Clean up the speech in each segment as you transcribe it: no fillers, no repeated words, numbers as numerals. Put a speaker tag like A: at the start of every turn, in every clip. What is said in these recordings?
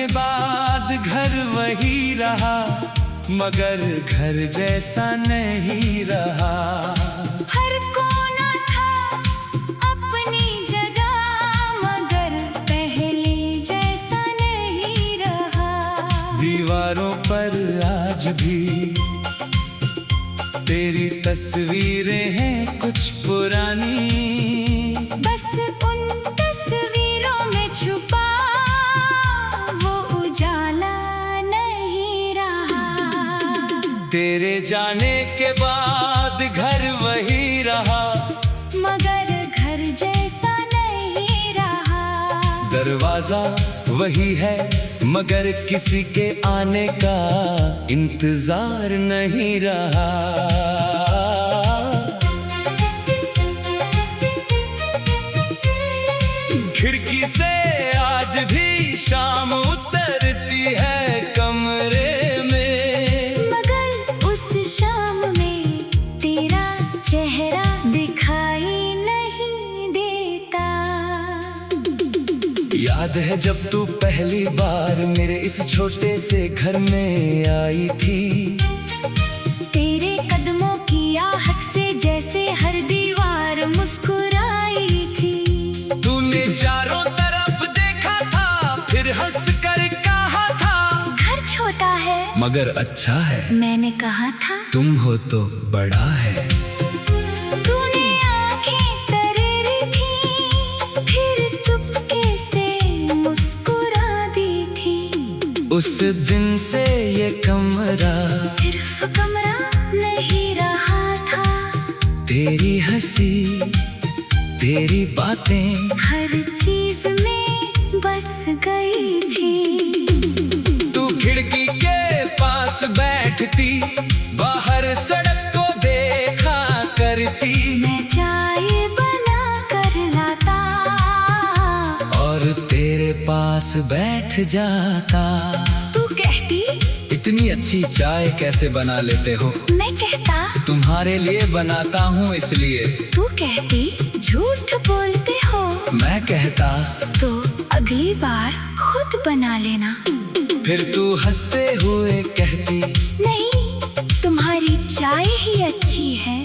A: के बाद घर वही रहा, मगर घर जैसा नहीं रहा।
B: हर कोना था अपनी जगह, मगर पहले जैसा नहीं रहा।
A: दीवारों पर आज भी तेरी तस्वीरें हैं कुछ पुरानी,
B: बस उन तस्वीरों में छुपा वो उजाला नहीं रहा।
A: तेरे जाने के बाद घर वही रहा,
B: मगर घर जैसा नहीं रहा।
A: दरवाजा वही है, मगर किसी के आने का इंतजार नहीं रहा। खिड़की से आज भी शाम उतरती है कमरे में,
B: मगर उस शाम में तेरा चेहरा दिखाई नहीं देता।
A: याद है जब तू पहली बार मेरे इस छोटे से घर में आई थी।
B: तेरे कदमों की आहट से जैसे हर दीवार मुस्कुराई थी।
A: तूने चारों तरफ देखा था, फिर हंस कर कहा था,
B: घर छोटा है
A: मगर अच्छा है।
B: मैंने कहा था
A: तुम हो तो बड़ा है।
B: तूने आंखें तरेरी थी, फिर चुपके से मुस्कुरा दी थी।
A: उस दिन से ये कमरा
B: सिर्फ कमरा नहीं रहा था।
A: तेरी हंसी, तेरी बातें,
B: हर चीज में बस गई थी।
A: तू खिड़की के पास बैठती, बाहर सड़क को देखा करती।
B: मैं चाय बना कर लाता
A: और तेरे पास बैठ जाता।
B: तू कहती
A: इतनी अच्छी चाय कैसे बना लेते हो?
B: मैं कहता
A: तुम्हारे लिए बनाता हूँ इसलिए।
B: तू कहती झूठ बोलते हो।
A: मैं कहता
B: तो अगली बार खुद बना लेना।
A: फिर तू हंसते हुए कहती
B: नहीं, तुम्हारी चाय ही अच्छी है।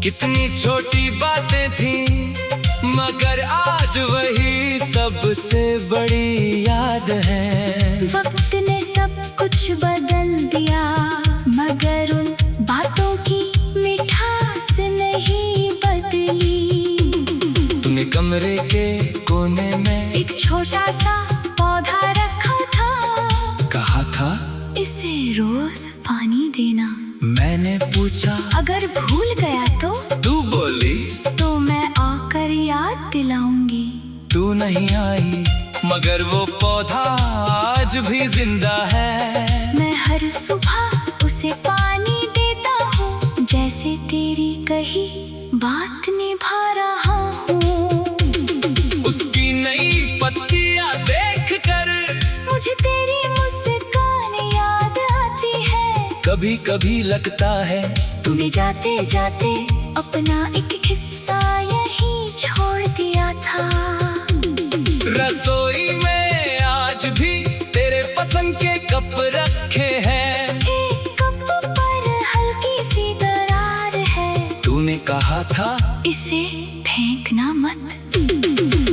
A: कितनी छोटी बातें थी, मगर आज वही सबसे बड़ी याद है।
B: वक्त ने सब कुछ बदल दिया, मगर उन बातों की मिठास नहीं बदली।
A: तूने कमरे के कोने में
B: एक छोटा सा पौधा रखा था,
A: कहा था
B: इसे रोज पानी देना।
A: मैंने पूछा
B: अगर भूल गया तो?
A: तू बोली
B: तो मैं आकर याद दिलाऊंगी।
A: तू नहीं आई, मगर वो पौधा आज भी जिंदा है।
B: मैं हर सुबह उसे पानी देता हूँ, जैसे तेरी कही बात निभा रहा हूँ।
A: उसकी नई पत्तियां देखकर
B: मुझे तेरी मुस्कान याद आती है।
A: कभी कभी लगता है
B: तूने जाते जाते अपना एक हिस्सा यहीं छोड़ दिया था।
A: रसोई में आज भी तेरे पसंद के कप रखे हैं।
B: एक कप पर हल्की सी दरार है।
A: तूने कहा था
B: इसे फेंकना मत।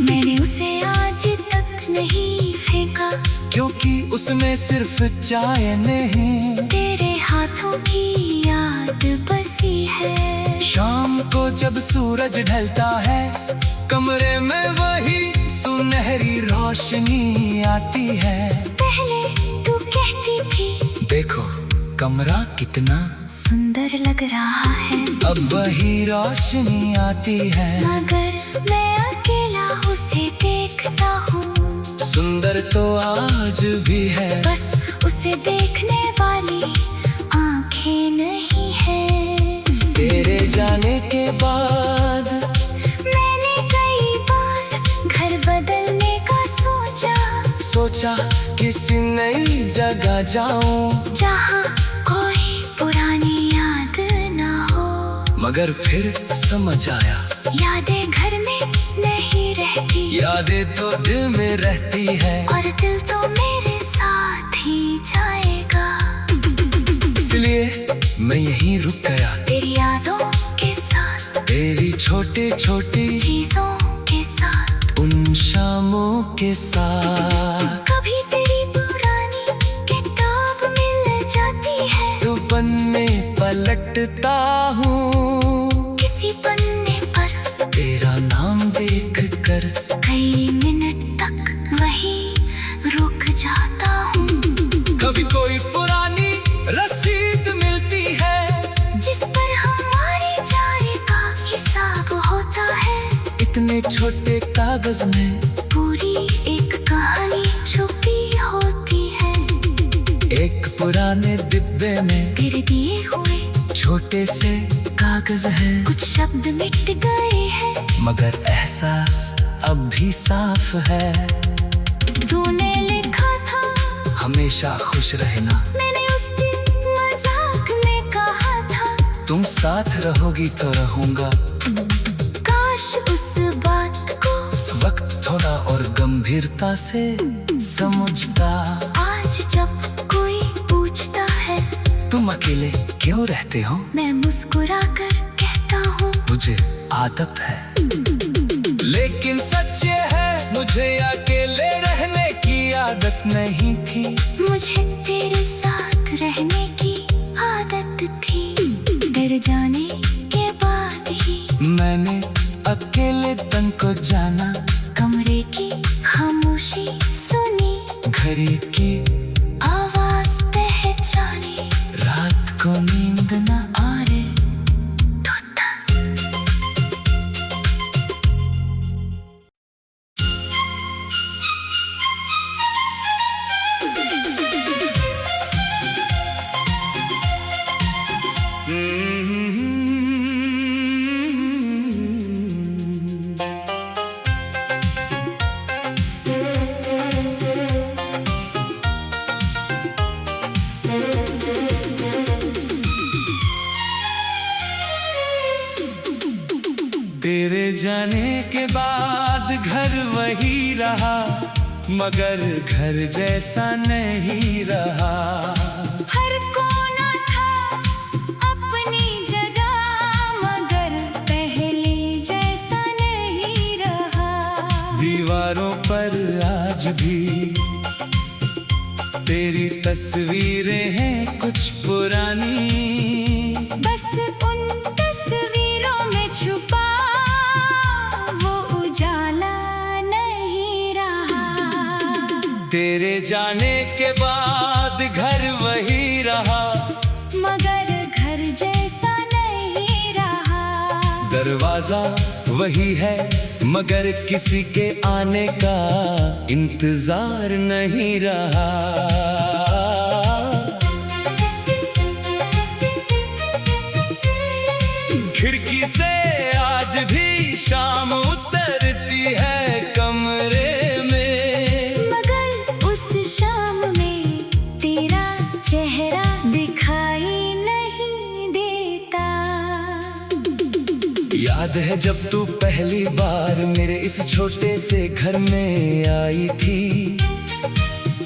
B: मैंने उसे आज तक नहीं फेंका,
A: क्योंकि उसमें सिर्फ चाय नहीं,
B: तेरे हाथों की याद बसी है।
A: शाम को जब सूरज ढलता है, कमरे में वही सुनहरी रोशनी आती है।
B: पहले तू कहती थी
A: देखो कमरा कितना
B: सुंदर लग रहा है,
A: अब वही रोशनी आती है।
B: मगर मैं अकेला उसे देखता हूँ।
A: सुंदर तो आज भी है,
B: बस उसे देखने वाली आंखें नहीं है।
A: तेरे जाने के बाद
B: मैंने कई बार घर बदलने का
A: सोचा किसी नई जगह जाऊं,
B: जहाँ कोई पुरानी याद ना हो।
A: मगर फिर समझ आया
B: यादें घर में नहीं रहती,
A: यादें तो दिल में रहती है।
B: और दिल तो मेरे
A: पन्ने पलटता हूँ,
B: किसी पन्ने पर
A: तेरा नाम देख कर
B: कई मिनट तक वहीं रुक जाता हूँ।
A: कभी कोई पुरानी रसीद मिलती है
B: जिस पर हमारी जारी का हिसाब होता है।
A: इतने छोटे कागज में
B: पूरी एक कहानी छुपी होती है।
A: एक पुराने डिब्बे में
B: गिर दिए हुए
A: छोटे से कागज है।
B: कुछ शब्द मिट गए हैं,
A: मगर एहसास अब भी साफ है।
B: तूने लिखा था
A: हमेशा खुश रहना,
B: मैंने उस दिन मजाक में कहा था।
A: तुम साथ रहोगी तो रहूंगा।
B: काश उस बात को
A: उस वक्त थोड़ा और गंभीरता से समझता।
B: आज जब कोई पूछता है
A: तुम अकेले क्यों रहते हो,
B: मैं मुस्कुरा कर कहता हूँ
A: मुझे आदत है। लेकिन सच ये है मुझे अकेले रहने की आदत नहीं थी।
B: मुझे तेरे साथ रहने की आदत थी। डर जाने के बाद ही
A: मैंने अकेलेपन को जाना।
B: कमरे की खामोशी सुनी,
A: घड़ी की
B: आवाज पहचानी।
A: रात को नींद न आ रे। तेरे जाने के बाद घर वही रहा, मगर घर जैसा नहीं रहा।
B: हर कोना था अपनी जगह, मगर पहले जैसा नहीं रहा।
A: दीवारों पर आज भी तेरी तस्वीरें हैं कुछ पुरानी।
B: बस उन तस्वीरों में छुपा वो उजाला नहीं रहा।
A: तेरे जाने के बाद घर वही रहा,
B: मगर घर जैसा नहीं रहा।
A: दरवाजा वही है मगर किसी के आने का इंतजार नहीं रहा। खिड़की से आज भी शाम उतरती है कमरे में,
B: मगर उस शाम में तेरा चेहरा दिखाई नहीं देता।
A: याद है जब तू पहली बार मेरे इस छोटे से घर में आई थी।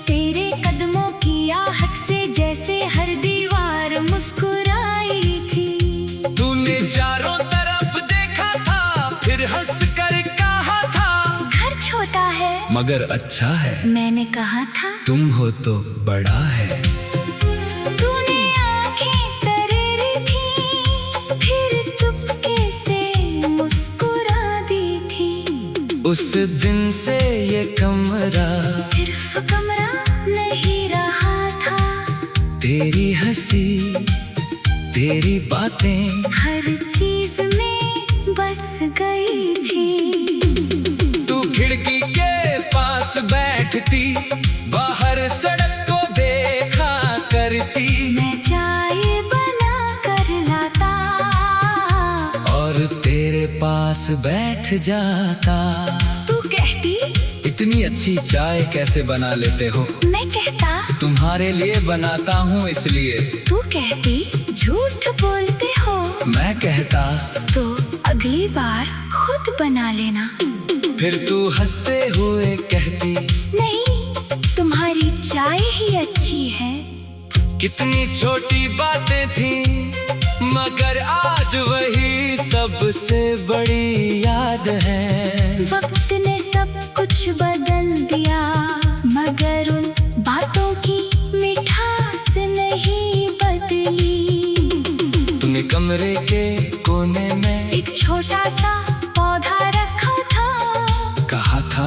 B: तेरे कदमों की आहट से जैसे हर दीवार मुस्कुराई थी।
A: तूने चारों तरफ देखा था फिर हंस कर कहा था,
B: घर छोटा है
A: मगर अच्छा है।
B: मैंने कहा था
A: तुम हो तो बड़ा है।
B: तूने आंखें तरेरी थी, फिर चुपके से मुस्कुरा दी थी।
A: उस दिन से ये कमरा
B: सिर्फ कमरा नहीं रहा था।
A: तेरी हंसी तेरी बातें
B: हर चीज में बस गई थी।
A: तू खिड़की के पास बैठती, बाहर सड़क को देखा करती।
B: मैं चाय बना कर लाता
A: और तेरे पास बैठ जाता।
B: तू कहती
A: इतनी अच्छी चाय कैसे बना लेते हो,
B: मैं कहता
A: तुम्हारे लिए बनाता हूँ इसलिए।
B: तू कहती झूठ बोलते हो,
A: मैं कहता
B: तो अगली बार खुद बना लेना।
A: फिर तू हंसते हुए कहती
B: नहीं, तुम्हारी चाय ही अच्छी है।
A: कितनी छोटी बातें थी मगर आज वही सबसे बड़ी याद है।
B: वक्त ने सब कुछ बदल दिया, मगर उन बातों की मिठास नहीं बदली।
A: कमरे के कोने में
B: एक छोटा सा पौधा रखा था।
A: कहा था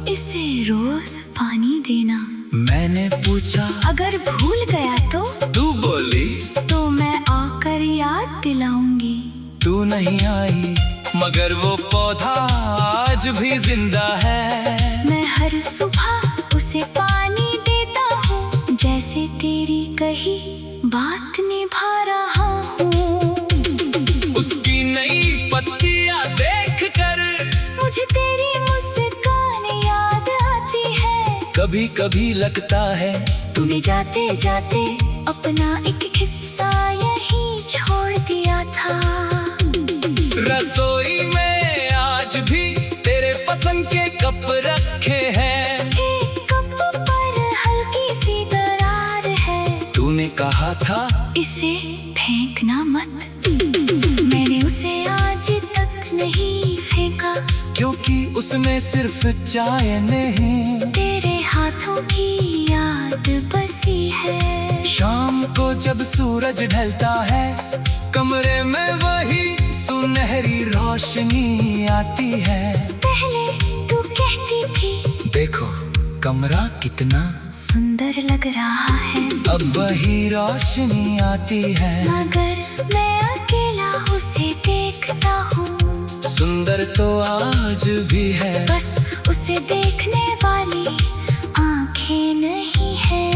B: इसे रोज पानी देना।
A: मैंने पूछा
B: अगर भूल गया तो?
A: तू बोली
B: तो मैं आकर याद दिलाऊंगी।
A: तू नहीं आई मगर वो पौधा आज भी जिंदा है।
B: मैं हर सुबह उसे पानी देता हूँ, जैसे तेरी कही बात निभा रहा हूँ।
A: उसकी नई पत्तियां देख कर
B: मुझे तेरी मुस्कान याद आती है।
A: कभी कभी लगता है
B: तूने जाते जाते अपना एक किस्सा यहीं छोड़ दिया था।
A: रसोई में आज भी तेरे पसंद के कप रखे हैं।
B: एक कप पर हल्की सी दरार है।
A: तूने कहा था
B: इसे फेंकना मत। मैंने उसे आज तक नहीं फेंका,
A: क्योंकि उसमें सिर्फ चाय नहीं
B: तेरे हाथों की याद बसी है।
A: शाम को जब सूरज ढलता है कमरे में वही सुनहरी रोशनी आती है।
B: पहले तू कहती थी
A: देखो कमरा कितना
B: सुंदर लग रहा है,
A: अब वही रोशनी आती है।
B: मगर मैं अकेला उसे देखता हूँ।
A: सुंदर तो आज भी है,
B: बस उसे देखने वाली आंखें नहीं है।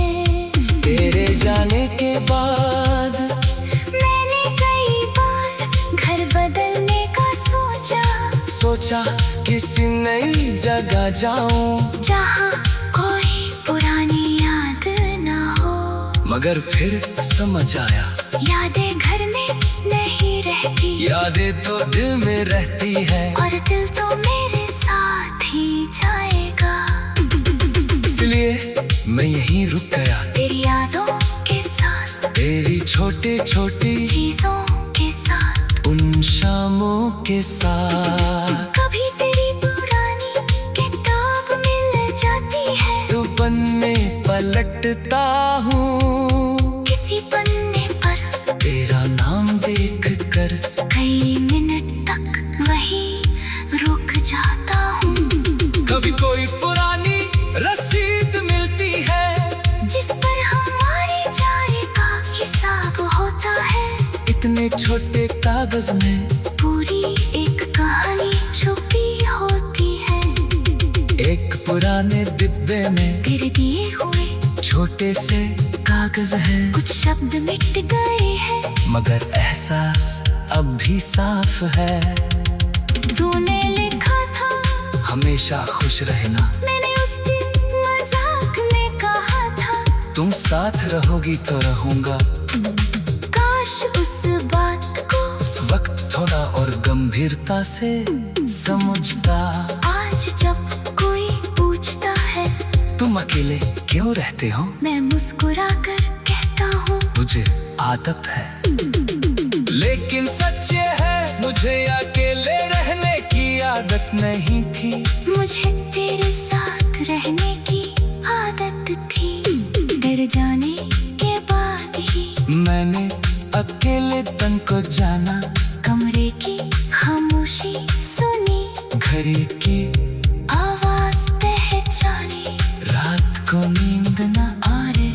A: तेरे जाने के बाद
B: मैंने कई बार घर बदलने का सोचा
A: किसी नई जगह जाऊं
B: जहाँ कोई पुरानी याद ना हो।
A: मगर फिर समझ आया
B: यादें घर में नहीं रहती,
A: यादें तो दिल में रहती है।
B: और दिल तो मेरे साथ ही जाएगा।
A: इसलिए मैं यहीं रुक गया
B: तेरी यादों के साथ,
A: तेरी छोटी छोटी
B: चीजों के साथ,
A: उन शामों के साथ।
B: कभी तेरी पुरानी किताब मिल जाती है,
A: तो पन्ने पलटता हूँ
B: किसी पन्ने पर
A: तेरा नाम देख कर
B: कई मिनट तक वहीं रुक जाता हूँ।
A: कभी कोई पुरानी रसीद मिलती है
B: जिस पर हमारी चाय का हिसाब होता है।
A: इतने छोटे कागज में
B: पूरी एक कहानी छुपी होती है।
A: एक पुराने डिब्बे में
B: गिर दिए हुए
A: छोटे से कागज हैं,
B: कुछ शब्द मिट गए हैं,
A: मगर एहसास अब भी साफ है।
B: तूने लिखा था
A: हमेशा खुश रहना,
B: मैंने उस दिन मजाक में कहा था।
A: तुम साथ रहोगी तो रहूंगा।
B: काश उस बात को
A: उस वक्त थोड़ा और गंभीरता से समझता।
B: आज जब कोई पूछता है
A: तुम अकेले क्यों रहते हो,
B: मैं मुस्कुरा कर कहता हूँ
A: मुझे आदत है। लेकिन सच ये है मुझे अकेले रहने की आदत नहीं थी।
B: मुझे तेरे साथ रहने की आदत थी। डर जाने के बाद ही
A: मैंने अकेले तन को जाना,
B: कमरे की खामोशी सुनी,
A: घड़ी की
B: आवाज पहचानी,
A: रात को नींद न आ रे।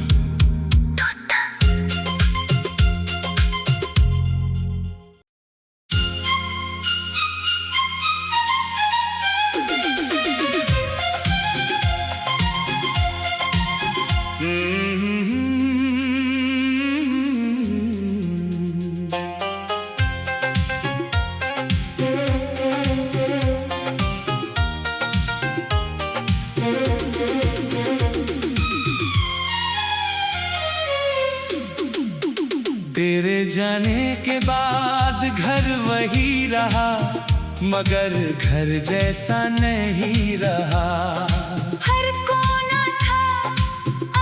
A: तेरे जाने के बाद घर वही रहा, मगर घर जैसा नहीं रहा।
B: हर कोना था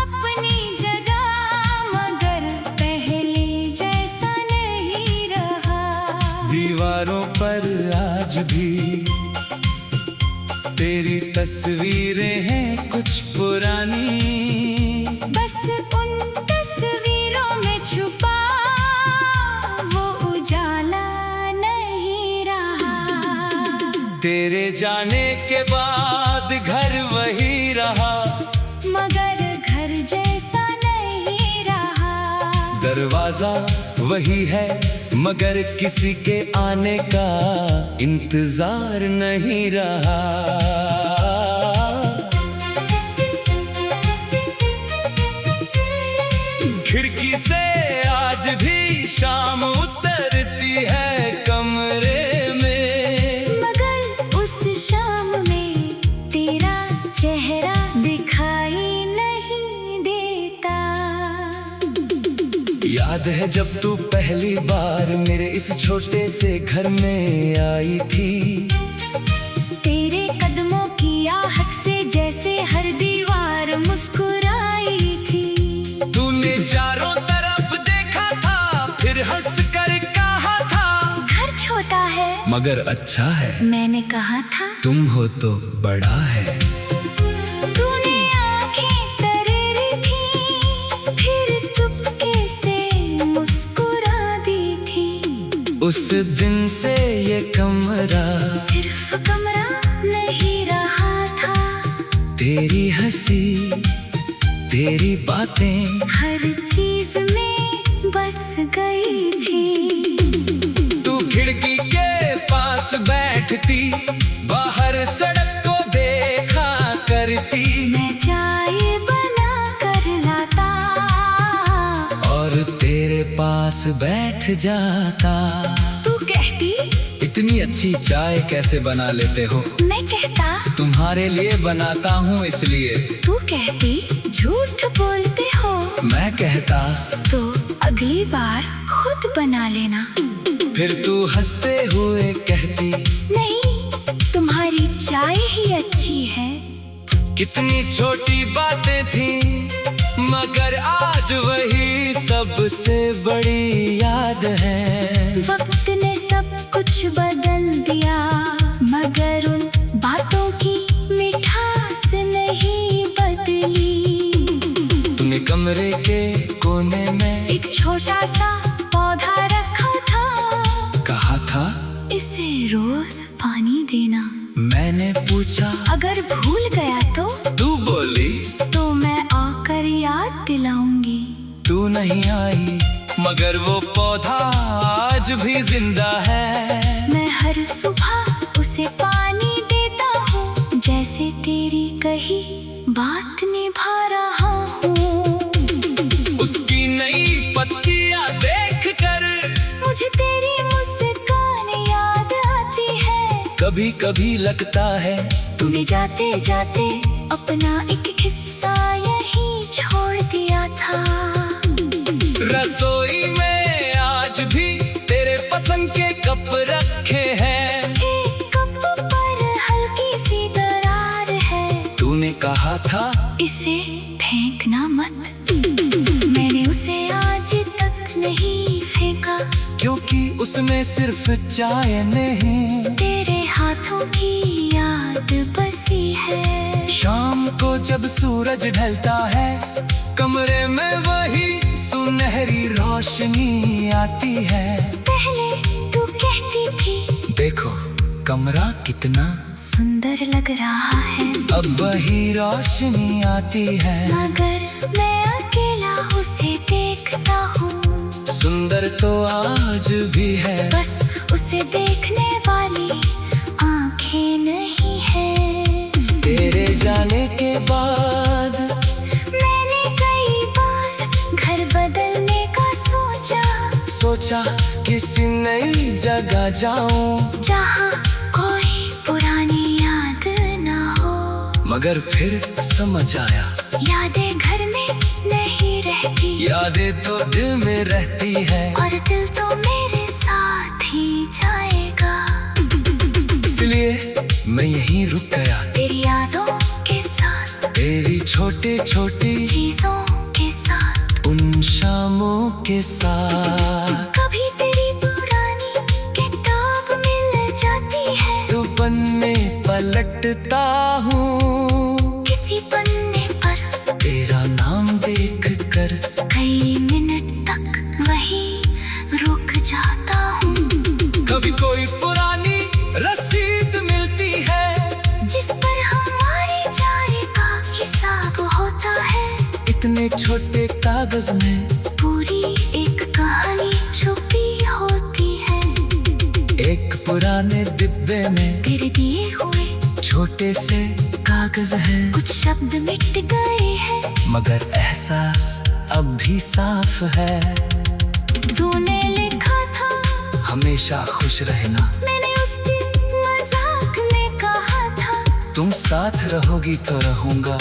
B: अपनी जगह, मगर पहले जैसा नहीं रहा।
A: दीवारों पर आज भी तेरी तस्वीरें हैं कुछ पुरानी,
B: बस उन तस्वीरों में छुपा वो उजाला
A: तेरे जाने के बाद घर वही रहा,
B: मगर घर जैसा नहीं रहा।
A: दरवाजा वही है मगर किसी के आने का इंतजार नहीं रहा। खिड़की से आज भी शाम उतरती है कमरे में,
B: मगर उस शाम में तेरा चेहरा दिखाई नहीं देता।
A: याद है जब तू पहली बार मेरे इस छोटे से घर में आई थी,
B: तेरे कदमों की आहट से जैसे हर दीवार मुस्कुराई थी।
A: तूने चारों तरफ देखा था फिर हंस कर कहा था,
B: घर छोटा है
A: मगर अच्छा है।
B: मैंने कहा था
A: तुम हो तो बड़ा है।
B: तूने आंखें तरेरी थी, फिर चुपके से मुस्कुरा दी थी।
A: उस दिन से ये कमरा
B: सिर्फ कमरा नहीं रहा था,
A: तेरी हंसी तेरी बातें
B: हर चीज में बस गई थी।
A: तू खिड़की के पास बैठती, बाहर सड़क को देखा करती,
B: मैं चाय बना कर लाता
A: और तेरे पास बैठ जाता।
B: तू कहती
A: इतनी अच्छी चाय कैसे बना लेते हो?
B: मैं कहता
A: तुम्हारे लिए बनाता हूँ इसलिए।
B: तू कहती झूठ बोलते हो,
A: मैं कहता
B: तो अगली बार खुद बना लेना।
A: फिर तू हंसते हुए कहती
B: नहीं, तुम्हारी चाय ही अच्छी है।
A: कितनी छोटी बातें थी मगर आज वही सबसे बड़ी याद है।
B: वक्त ने सब कुछ बदल दिया, मगर उन बातों की मिठास नहीं बदली।
A: तूने कमरे के कोने में
B: एक छोटा सा पौधा रखा था,
A: कहा था
B: इसे रोज पानी देना।
A: मैंने पूछा
B: अगर भूल गया तो
A: तू बोली
B: मैं आकर याद दिलाऊंगी।
A: तू नहीं आई मगर वो पौधा आज भी जिंदा है।
B: मैं हर सुबह उसे पानी देता हूँ, जैसे तेरी कही बात निभा रहा हूँ।
A: उसकी नई पत्तियां देख कर
B: मुझे तेरी मुस्कान याद आती है।
A: कभी कभी लगता है
B: तूने जाते जाते अपना एक हिस्सा यहीं छोड़ दिया था।
A: रसोई में आज भी तेरे पसंद के कप रखे हैं,
B: एक कप पर हल्की सी दरार है।
A: तूने कहा था
B: इसे फेंकना मत, मैंने उसे आज तक नहीं फेंका,
A: क्योंकि उसमें सिर्फ चाय नहीं
B: तेरे हाथों की याद बसी है।
A: शाम को जब सूरज ढलता है कमरे में वही सुनहरी रोशनी आती है।
B: पहले तू कहती थी
A: देखो कमरा कितना
B: सुंदर लग रहा है,
A: अब वही रोशनी आती है।
B: मगर मैं अकेला उसे देखता हूँ।
A: सुंदर तो आज भी है,
B: बस उसे देखने वाली आंखें नहीं है।
A: तेरे जाने के बाद
B: मैंने कई बार घर बदलने का सोचा
A: किसी नई जगह जाऊं,
B: जहाँ कोई पुरानी याद ना हो।
A: मगर फिर समझ आया
B: यादें घर में नहीं रहती,
A: यादें तो दिल में रहती है,
B: और दिल तो मेरे साथ ही जाएगा।
A: इसलिए मैं यहीं रुक गया
B: तेरी यादों के साथ,
A: तेरी छोटी छोटी
B: चीजों के साथ,
A: उन शामों के साथ।
B: कभी तेरी पुरानी किताब मिल जाती है,
A: तो पन्ने पलटता हूँ,
B: किसी पन्ने पर
A: तेरा नाम देख कर
B: कई मिनट तक वहीं रुक जाता हूँ।
A: कभी कोई पुरानी रसीद मिलती के कागज में
B: पूरी एक कहानी छुपी होती है।
A: एक पुराने डिब्बे में
B: गिर दिए हुए
A: छोटे से कागज है।
B: कुछ शब्द मिट गए हैं,
A: मगर एहसास अब भी साफ है।
B: तूने लिखा था
A: हमेशा खुश रहना,
B: मैंने उस दिन मजाक में कहा था।
A: तुम साथ रहोगी तो रहूंगा।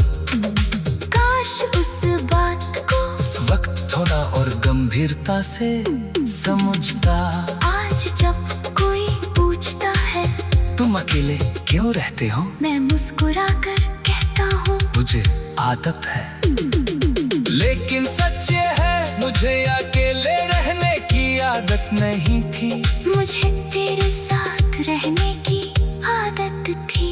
B: काश उस बात को
A: उस वक्त थोड़ा और गंभीरता से समझता।
B: आज जब कोई पूछता है
A: तुम अकेले क्यों रहते हो,
B: मैं मुस्कुराकर कहता हूँ
A: मुझे आदत है। लेकिन सच ये है मुझे अकेले रहने की आदत नहीं थी।
B: मुझे तेरे साथ रहने की आदत थी।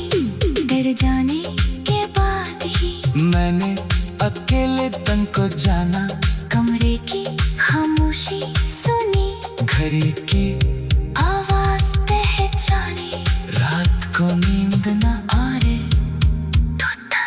B: डर जाने के बाद ही
A: मैंने अकेलेपन को जाना।
B: कमरे की खामोशी सुनी,
A: घड़ी की
B: आवाज पहचानी।
A: रात को नींद न आ रे
B: तोता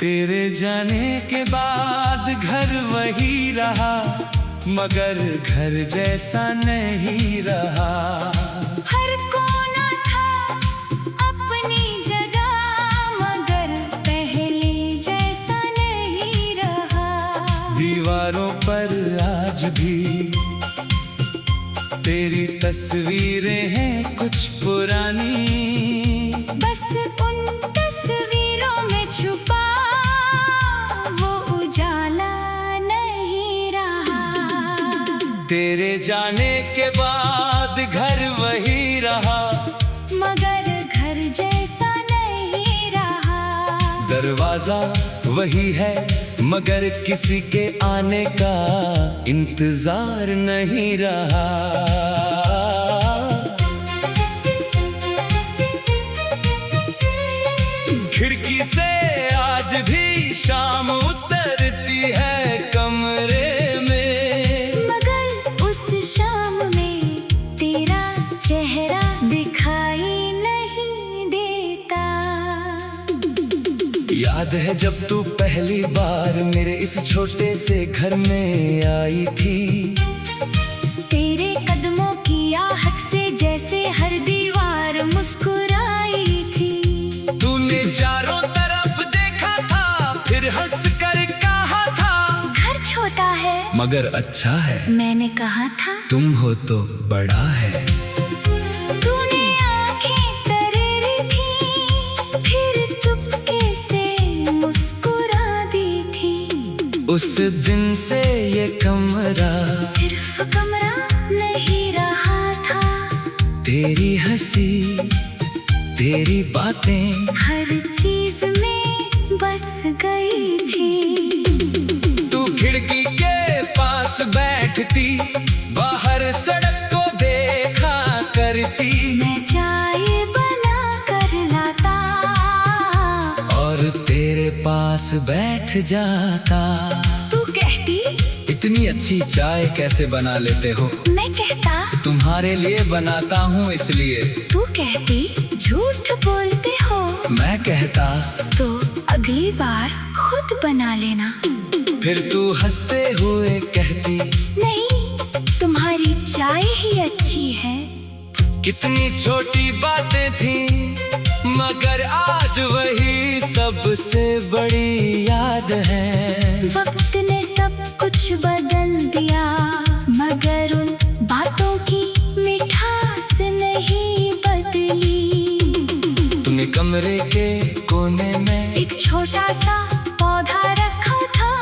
A: तेरे जाने के बाद घर वही रहा, मगर घर जैसा नहीं रहा।
B: हर कोना था अपनी जगह, मगर पहले जैसा नहीं रहा।
A: दीवारों पर आज भी तेरी तस्वीरें हैं कुछ पुरानी।
B: बस उन तस्वीरों में छुपा वो उजाला नहीं रहा।
A: तेरे जाने के बाद घर वही रहा,
B: मगर घर जैसा नहीं रहा।
A: दरवाजा वही है मगर किसी के आने का इंतजार नहीं रहा। खिड़की से आज भी शाम उतरती है कमरे में,
B: मगर उस शाम में तेरा चेहरा दिखाई नहीं देता।
A: याद है जब तू पहली बार मेरे इस छोटे से घर में आई थी।
B: तेरे कदमों की आहट से जैसे हर दीवार मुस्कुराई थी।
A: तूने चारों तरफ देखा था फिर हंस कर कहा था,
B: घर छोटा है
A: मगर अच्छा है।
B: मैंने कहा था
A: तुम हो तो बड़ा है।
B: तूने आंखें तरेरी थी, फिर चुपके से मुस्कुरा दी थी।
A: उस दिन से ये कमरा
B: सिर्फ कमरा नहीं रहा था।
A: तेरी हंसी तेरी बातें
B: हर चीज में बस गई थी।
A: तू खिड़की के पास बैठती, बाहर सड़क को देखा करती।
B: मैं चाय बना कर लाता
A: और तेरे पास बैठ जाता।
B: तू कहती
A: इतनी अच्छी चाय कैसे बना लेते हो,
B: मैं कहता
A: तुम्हारे लिए बनाता हूँ इसलिए।
B: तू कहती झूठ बोलते हो,
A: मैं कहता
B: तो अगली बार खुद बना लेना।
A: फिर तू हंसते हुए कहती
B: नहीं, तुम्हारी चाय ही अच्छी है।
A: कितनी छोटी बातें थी मगर आज वही सबसे बड़ी याद है।
B: वक्त ने सब कुछ बदल दिया, मगर उन बातों की मिठास नहीं बदली।
A: तूने कमरे के कोने में
B: एक छोटा सा पौधा रखा था,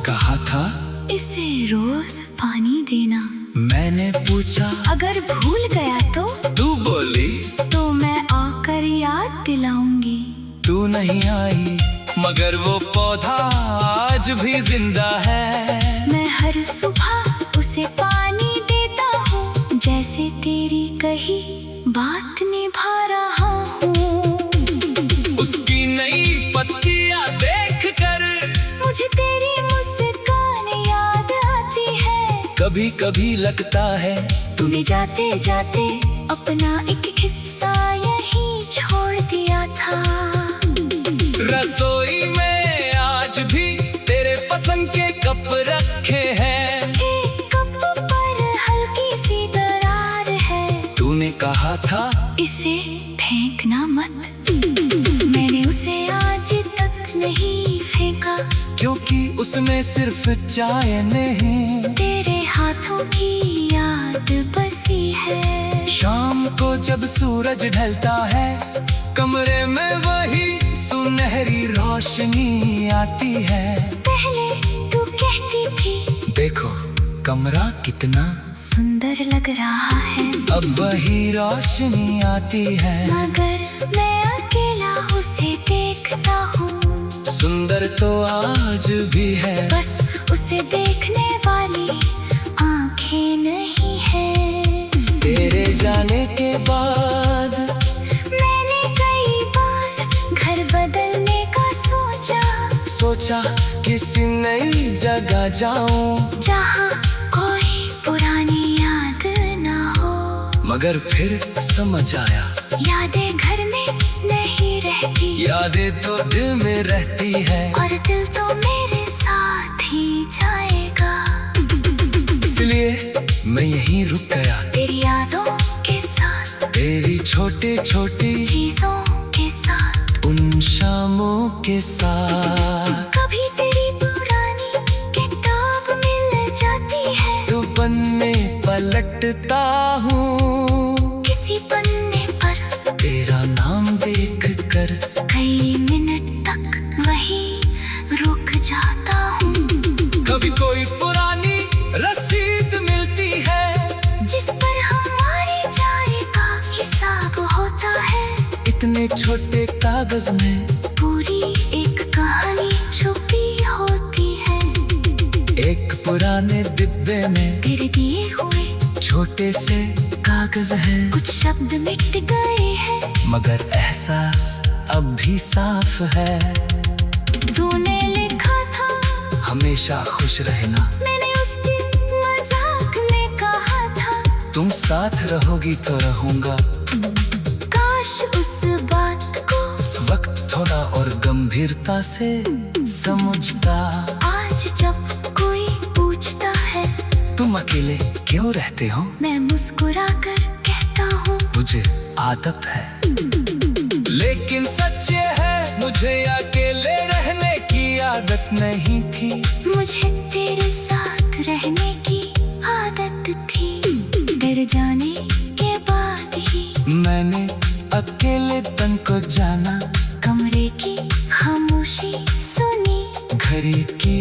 A: कहा था
B: इसे रोज पानी देना।
A: मैंने पूछा
B: अगर भूल गया तो
A: तू बोली
B: तो मैं आकर याद दिलाऊंगी।
A: तू नहीं आई मगर वो पौधा आज भी जिंदा है।
B: मैं हर सुबह उसे पानी देता हूँ, जैसे तेरी कही बात निभा रहा हूँ।
A: उसकी नई पत्तियां देख कर
B: मुझे तेरी मुस्कान याद आती है।
A: कभी कभी लगता है
B: तूने जाते जाते अपना एक हिस्सा यहीं छोड़ दिया था।
A: रसोई में आज भी तेरे पसंद के कप रखे हैं।
B: एक कप पर हल्की सी दरार है।
A: तूने कहा था
B: इसे फेंकना मत, मैंने उसे आज तक नहीं फेंका।
A: क्योंकि उसमें सिर्फ चाय नहीं,
B: तेरे हाथों की याद बसी है।
A: शाम को जब सूरज ढलता है, कमरे में वही सुनहरी रोशनी आती है।
B: पहले तू कहती थी
A: देखो कमरा कितना
B: सुंदर लग रहा है,
A: अब वही रोशनी आती है।
B: मगर मैं अकेला उसे देखता हूँ।
A: सुंदर तो आज भी है,
B: बस उसे देखने वाली आंखें नहीं है।
A: तेरे जाने के बाद
B: मैंने कई बार घर बदलने का
A: सोचा किसी नई जगह जाऊं,
B: जहाँ कोई पुरानी याद ना हो।
A: मगर फिर समझ आया
B: यादें घर में नहीं रहती,
A: यादें तो दिल में रहती है।
B: और दिल तो मेरे साथ ही जाएगा।
A: इसलिए मैं यहीं रुक गया,
B: तेरी यादों के साथ,
A: तेरी छोटी छोटी
B: चीजों के साथ,
A: उन शामों के साथ।
B: कभी तेरी पुरानी किताब मिल जाती है,
A: तो पन्ने पलटता हूँ,
B: किसी पन्ने पर
A: तेरा नाम देख कर
B: कई मिनट तक वहीं रुक जाता हूँ।
A: कभी कोई पुरानी रसीद मिलती है,
B: जिस पर हमारी जाए का हिसाब होता है।
A: इतने छोटे कागज में
B: पूरी एक कहानी छुपी होती है।
A: एक पुराने डिब्बे में
B: तेरे दिए हुए
A: छोटे से कागज हैं,
B: कुछ शब्द मिट गए हैं,
A: मगर एहसास अब भी साफ है।
B: तूने लिखा था
A: हमेशा खुश रहना,
B: मैंने उस दिन मजाक में कहा था।
A: तुम साथ रहोगी तो रहूंगा।
B: काश उस बात को
A: उस वक्त थोड़ा और गंभीरता से समझता।
B: आज जब कोई पूछता है
A: तुम अकेले क्यों रहते हो,
B: मैं मुस्कुरा कर कहता हूँ
A: मुझे आदत है। लेकिन सच ये है मुझे अकेले रहने की आदत नहीं थी।
B: मुझे तेरे साथ रहने की आदत थी। तेरे जाने के बाद ही
A: मैंने अकेलेपन को जाना,
B: कमरे की खामोशी सुनी,
A: घड़ी की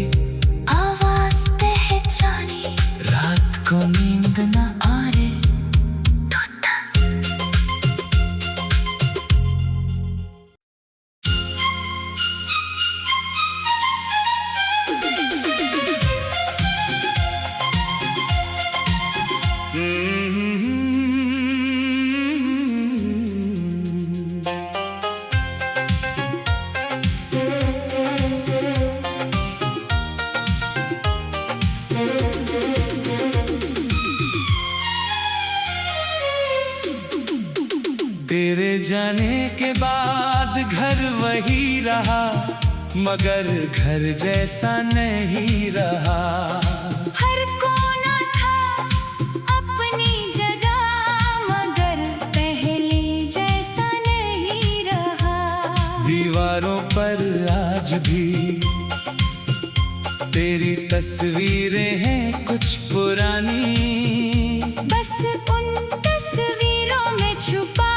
B: आवाज पहचानी,
A: रात को नींद न आ रे। तेरे जाने के बाद घर वही रहा, मगर घर जैसा नहीं रहा।
B: हर कोना था अपनी जगह, मगर पहले जैसा नहीं रहा।
A: दीवारों पर आज भी तेरी तस्वीरें हैं कुछ पुरानी,
B: बस उन तस्वीरों में छुपा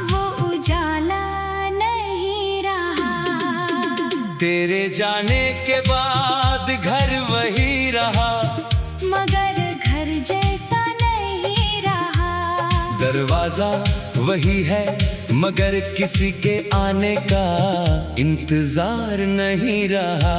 B: वो उजाला नहीं रहा।
A: तेरे जाने के बाद घर वही रहा,
B: मगर घर जैसा नहीं रहा।
A: दरवाजा वही है मगर किसी के आने का इंतजार नहीं रहा।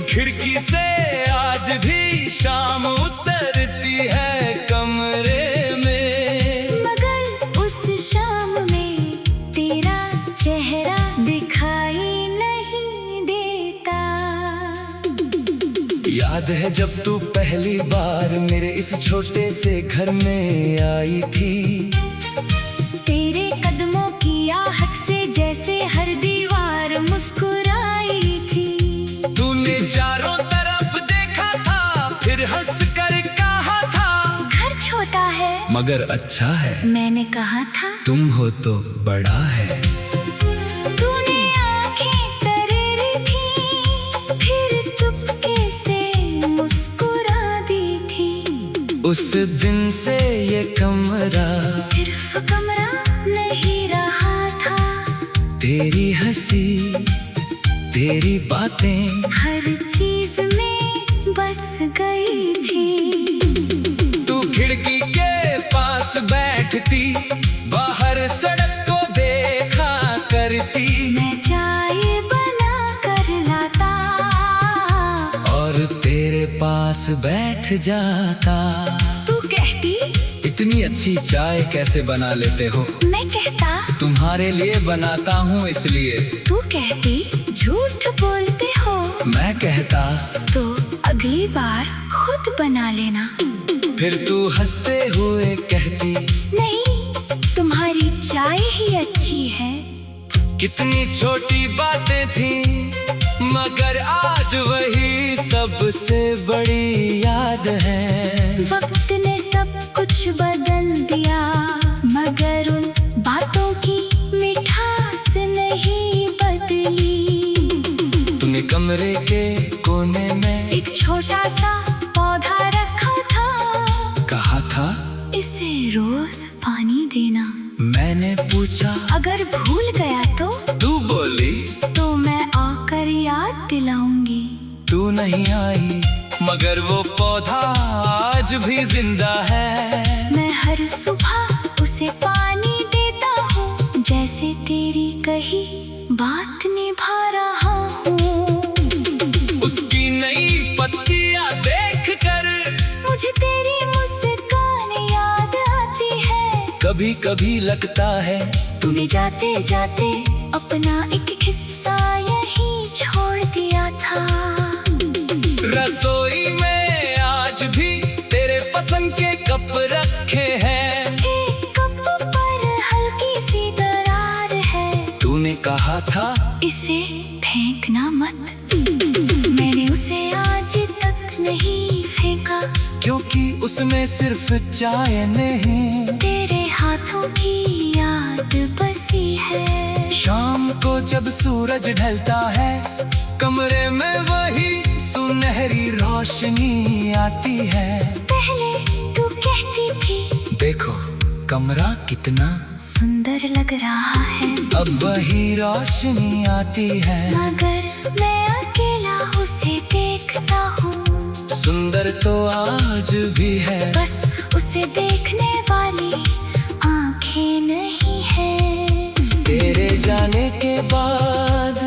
A: खिड़की से आज भी शाम उतरती है कमरे में,
B: मगर उस शाम में तेरा चेहरा दिखाई नहीं देता।
A: याद है जब तू पहली बार मेरे इस छोटे से घर में आई थी।
B: तेरे कदमों की आहट से जैसे हर दीवार मुस्कुराई थी।
A: तूने चारों तरफ देखा था, फिर हंस कर कहा था,
B: घर छोटा है
A: मगर अच्छा है।
B: मैंने कहा था
A: तुम हो तो बड़ा है।
B: तूने आंखें तरेरी थी, फिर चुपके से मुस्कुरा दी थी।
A: उस दिन से ये कमरा
B: सिर्फ कमरा नहीं रहा था।
A: तेरी हंसी, तेरी बातें,
B: हर चीज में बस गई थी।
A: तू खिड़की के पास बैठती, बाहर सड़क को देखा करती,
B: मैं चाय बना कर लाता
A: और तेरे पास बैठ जाता।
B: तू कहती
A: इतनी अच्छी चाय कैसे बना लेते हो?
B: मैं कहता
A: तुम्हारे लिए बनाता हूँ इसलिए।
B: तू कहती झूठ बोलते हो।
A: मैं कहता
B: तो अगली बार खुद बना लेना।
A: फिर तू हंसते हुए कहती
B: नहीं, तुम्हारी चाय ही अच्छी है।
A: कितनी छोटी बातें थी, मगर आज वही सबसे बड़ी याद है।
B: वक्त ने सब कुछ बदल दिया, मगर उन बातों की मिठास नहीं बदली।
A: तूने कमरे के कोने में
B: एक छोटा सा पौधा रखा था,
A: कहा था
B: इसे रोज पानी देना।
A: मैंने पूछा
B: अगर भूल गया तो?
A: तू बोली
B: तो मैं आकर याद दिलाऊंगी।
A: तू नहीं आई, मगर वो पौधा आज भी जिंदा है।
B: मैं हर सुबह उसे पानी देता हूँ, जैसे तेरी कही बात निभा रहा हूँ।
A: उसकी नई पत्तियां देख कर
B: मुझे तेरी मुस्कान याद आती है।
A: कभी कभी लगता है
B: तूने जाते जाते अपना एक हिस्सा यहीं छोड़ दिया था।
A: रसोई में आज भी तेरे पसंद के कप रखे हैं।
B: एक कप पर हल्की सी दरार है।
A: तूने कहा था
B: इसे फेंकना मत। मैंने उसे आज तक नहीं फेंका,
A: क्योंकि उसमें सिर्फ चाय नहीं,
B: तेरे हाथों की याद बसी है।
A: शाम को जब सूरज ढलता है, कमरे में वही सुनहरी रोशनी आती है।
B: पहले तू कहती थी
A: देखो कमरा कितना
B: सुंदर लग रहा है,
A: अब वही रोशनी आती है।
B: मगर मैं अकेला उसे देखता हूँ।
A: सुंदर तो आज भी है,
B: बस उसे देखने वाली आंखें नहीं है।
A: तेरे जाने के बाद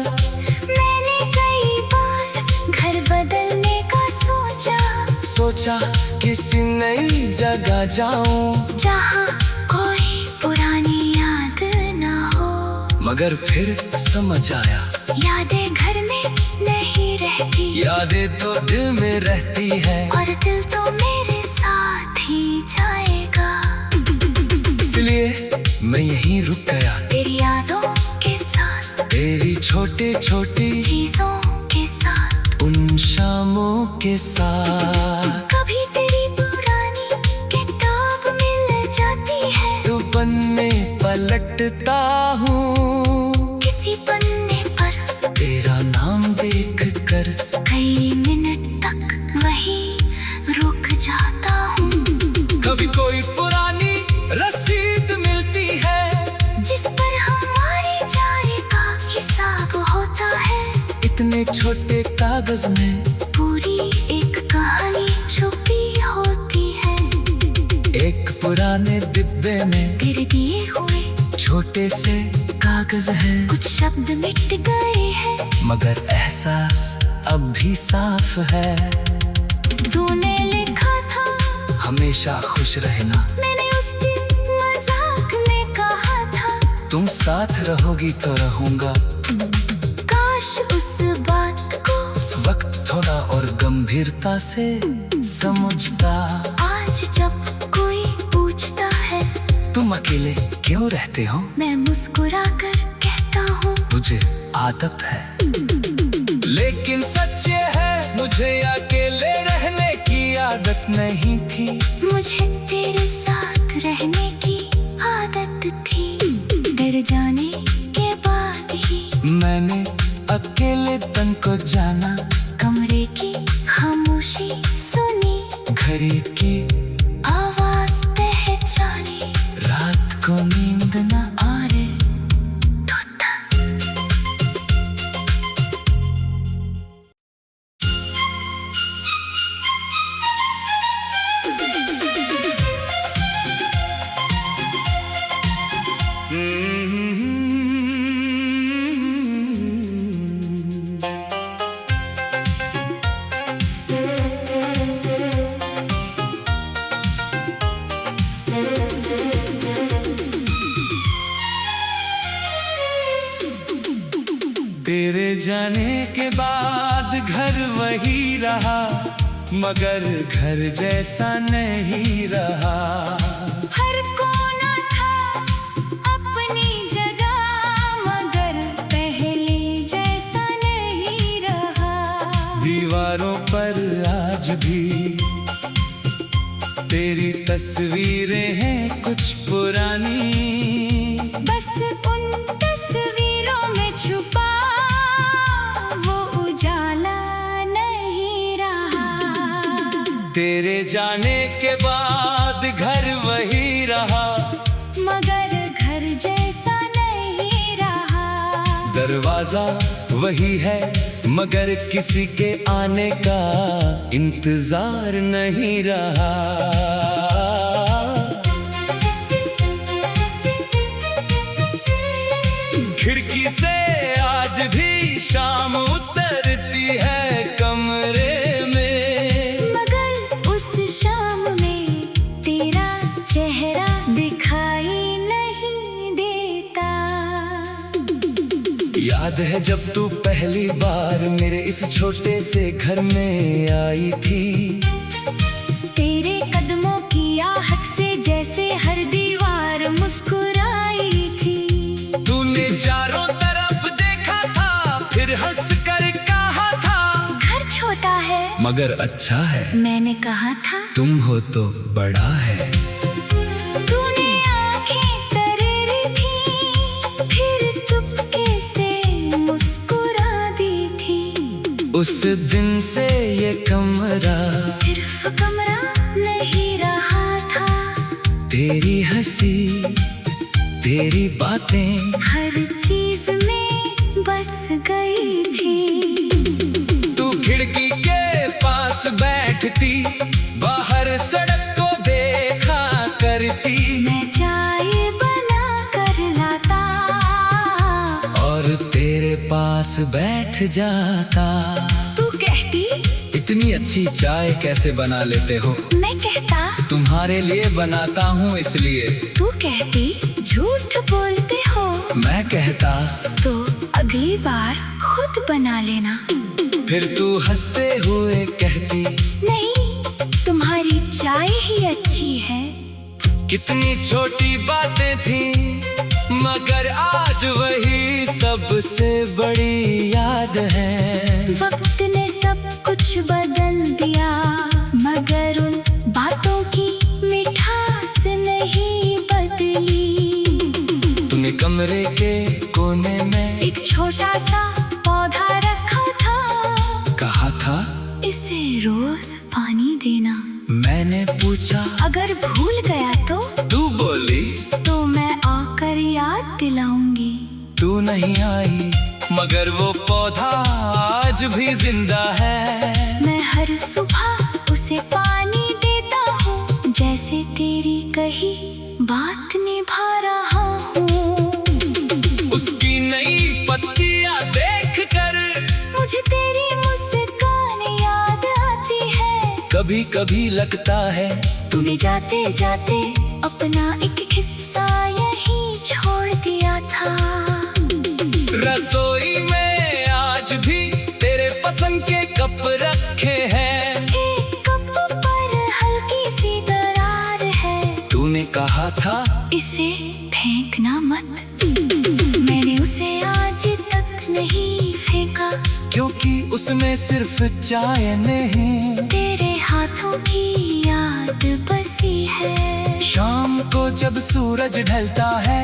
B: मैंने कई बार घर बदलने का सोचा
A: किसी नई जगह जाऊं,
B: जहाँ कोई पुरानी याद ना हो।
A: मगर फिर समझ आया
B: यादें घर में नहीं रहती,
A: यादें तो दिल में रहती है।
B: और दिल तो मेरे साथ ही जाएगा।
A: इसलिए मैं यहीं रुक गया,
B: तेरी यादों के साथ,
A: तेरी छोटी छोटी
B: चीजों के साथ,
A: उन शामों के साथ।
B: कभी तेरी पुरानी किताब मिल जाती है,
A: तो पन्ने पलटता हूँ,
B: किसी पन्ने पर
A: तेरा नाम देख कर
B: कई मिनट तक वहीं रुक जाता हूँ।
A: कभी कोई पुरानी रसीद मिलती है,
B: जिस पर हमारी चाय का हिसाब होता है।
A: इतने छोटे कागज में
B: पूरी एक कहानी छुपी होती
A: एक पुराने डिब्बे में
B: गिर दिए हुए
A: छोटे से कागज हैं।
B: कुछ शब्द मिट गए हैं,
A: मगर एहसास अब भी साफ है।
B: तूने लिखा था
A: हमेशा खुश रहना,
B: मैंने उस दिन मजाक में कहा था।
A: तुम साथ रहोगी तो रहूंगा।
B: काश उस बात को
A: उस वक्त थोड़ा और गंभीरता से समझता।
B: आज जब कोई पूछता है
A: तुम अकेले क्यों रहते हो,
B: मैं मुस्कुरा कर कहता हूँ
A: मुझे आदत है। लेकिन सच ये है मुझे अकेले रहने की आदत नहीं थी।
B: मुझे तेरे साथ रहने की आदत थी। डर जाने के बाद ही
A: मैंने अकेले तन को जाना।
B: कमरे की खामोशी सुनी,
A: घड़ी की
B: आवाज पहचानी।
A: रात को नींद न आ रे
B: तोता
A: तेरे जाने के बाद घर वही रहा, मगर घर जैसा नहीं रहा।
B: हर कोना था अपनी जगह, मगर पहले जैसा नहीं रहा।
A: दीवारों पर आज भी तेरी तस्वीरें हैं कुछ पुरानी।
B: बस उन तस्वीरों में छुपा वो उजाला नहीं रहा।
A: तेरे जाने के बाद घर वही रहा,
B: मगर घर जैसा नहीं रहा।
A: दरवाजा वही है मगर किसी के आने का इंतजार नहीं रहा। खिड़की से आज भी शाम उतरती है कमरे में,
B: मगर उस शाम में तेरा चेहरा दिखाई नहीं देता।
A: याद है जब तू पहली बार मेरे इस छोटे से घर में आई थी।
B: तेरे कदमों की आहट से जैसे हर दीवार मुस्कुराई थी।
A: तूने चारों तरफ देखा था फिर हंस कर कहा था,
B: घर छोटा है
A: मगर अच्छा है।
B: मैंने कहा था
A: तुम हो तो बड़ा है।
B: तूने आंखें तरेरी थी, फिर चुपके से मुस्कुरा दी थी।
A: उस दिन से ये कमरा
B: सिर्फ कमरा नहीं रहा था,
A: तेरी हंसी तेरी बातें
B: हर चीज में बस गई थी।
A: तू खिड़की के पास बैठती, बाहर सड़क को देखा करती।
B: मैं चाय बना कर लाता
A: और तेरे पास बैठ जाता।
B: तू कहती
A: इतनी अच्छी चाय कैसे बना लेते हो,
B: मैं कहता
A: तुम्हारे लिए बनाता हूँ इसलिए।
B: तू कहती झूठ बोलते हो,
A: मैं कहता
B: तो अगली बार खुद बना लेना।
A: फिर तू हंसते हुए कहती
B: नहीं, तुम्हारी चाय ही अच्छी है।
A: कितनी छोटी बातें थी मगर आज वही सबसे बड़ी याद है।
B: वक्त ने सब कुछ बदल दिया, मगर उन बातों की मिठास नहीं बदली।
A: तूने कमरे के कोने में
B: एक छोटा सा पौधा रखा था,
A: कहा था
B: इसे रोज पानी देना।
A: मैंने पूछा
B: अगर भूल गया तो
A: तू बोली
B: मैं आकर याद दिलाऊंगी।
A: तू नहीं आई मगर वो पौधा आज भी जिंदा है।
B: मैं हर सुबह उसे पानी देता हूँ, जैसे जैसे तेरी कही बात निभा रहा हूँ।
A: उसकी नई पत्तियां देख कर
B: मुझे तेरी मुस्कान याद आती है।
A: कभी कभी लगता है
B: तूने जाते जाते अपना एक हिस्सा यहीं छोड़ दिया था।
A: रसोई में आज भी तेरे पसंद के कप रखे हैं।
B: एक कप पर हल्की सी दरार है।
A: तूने कहा था
B: इसे फेंकना मत। मैंने उसे आज तक नहीं फेंका,
A: क्योंकि उसमें सिर्फ चाय नहीं
B: तेरे हाथों की याद बसी है।
A: शाम को जब सूरज ढलता है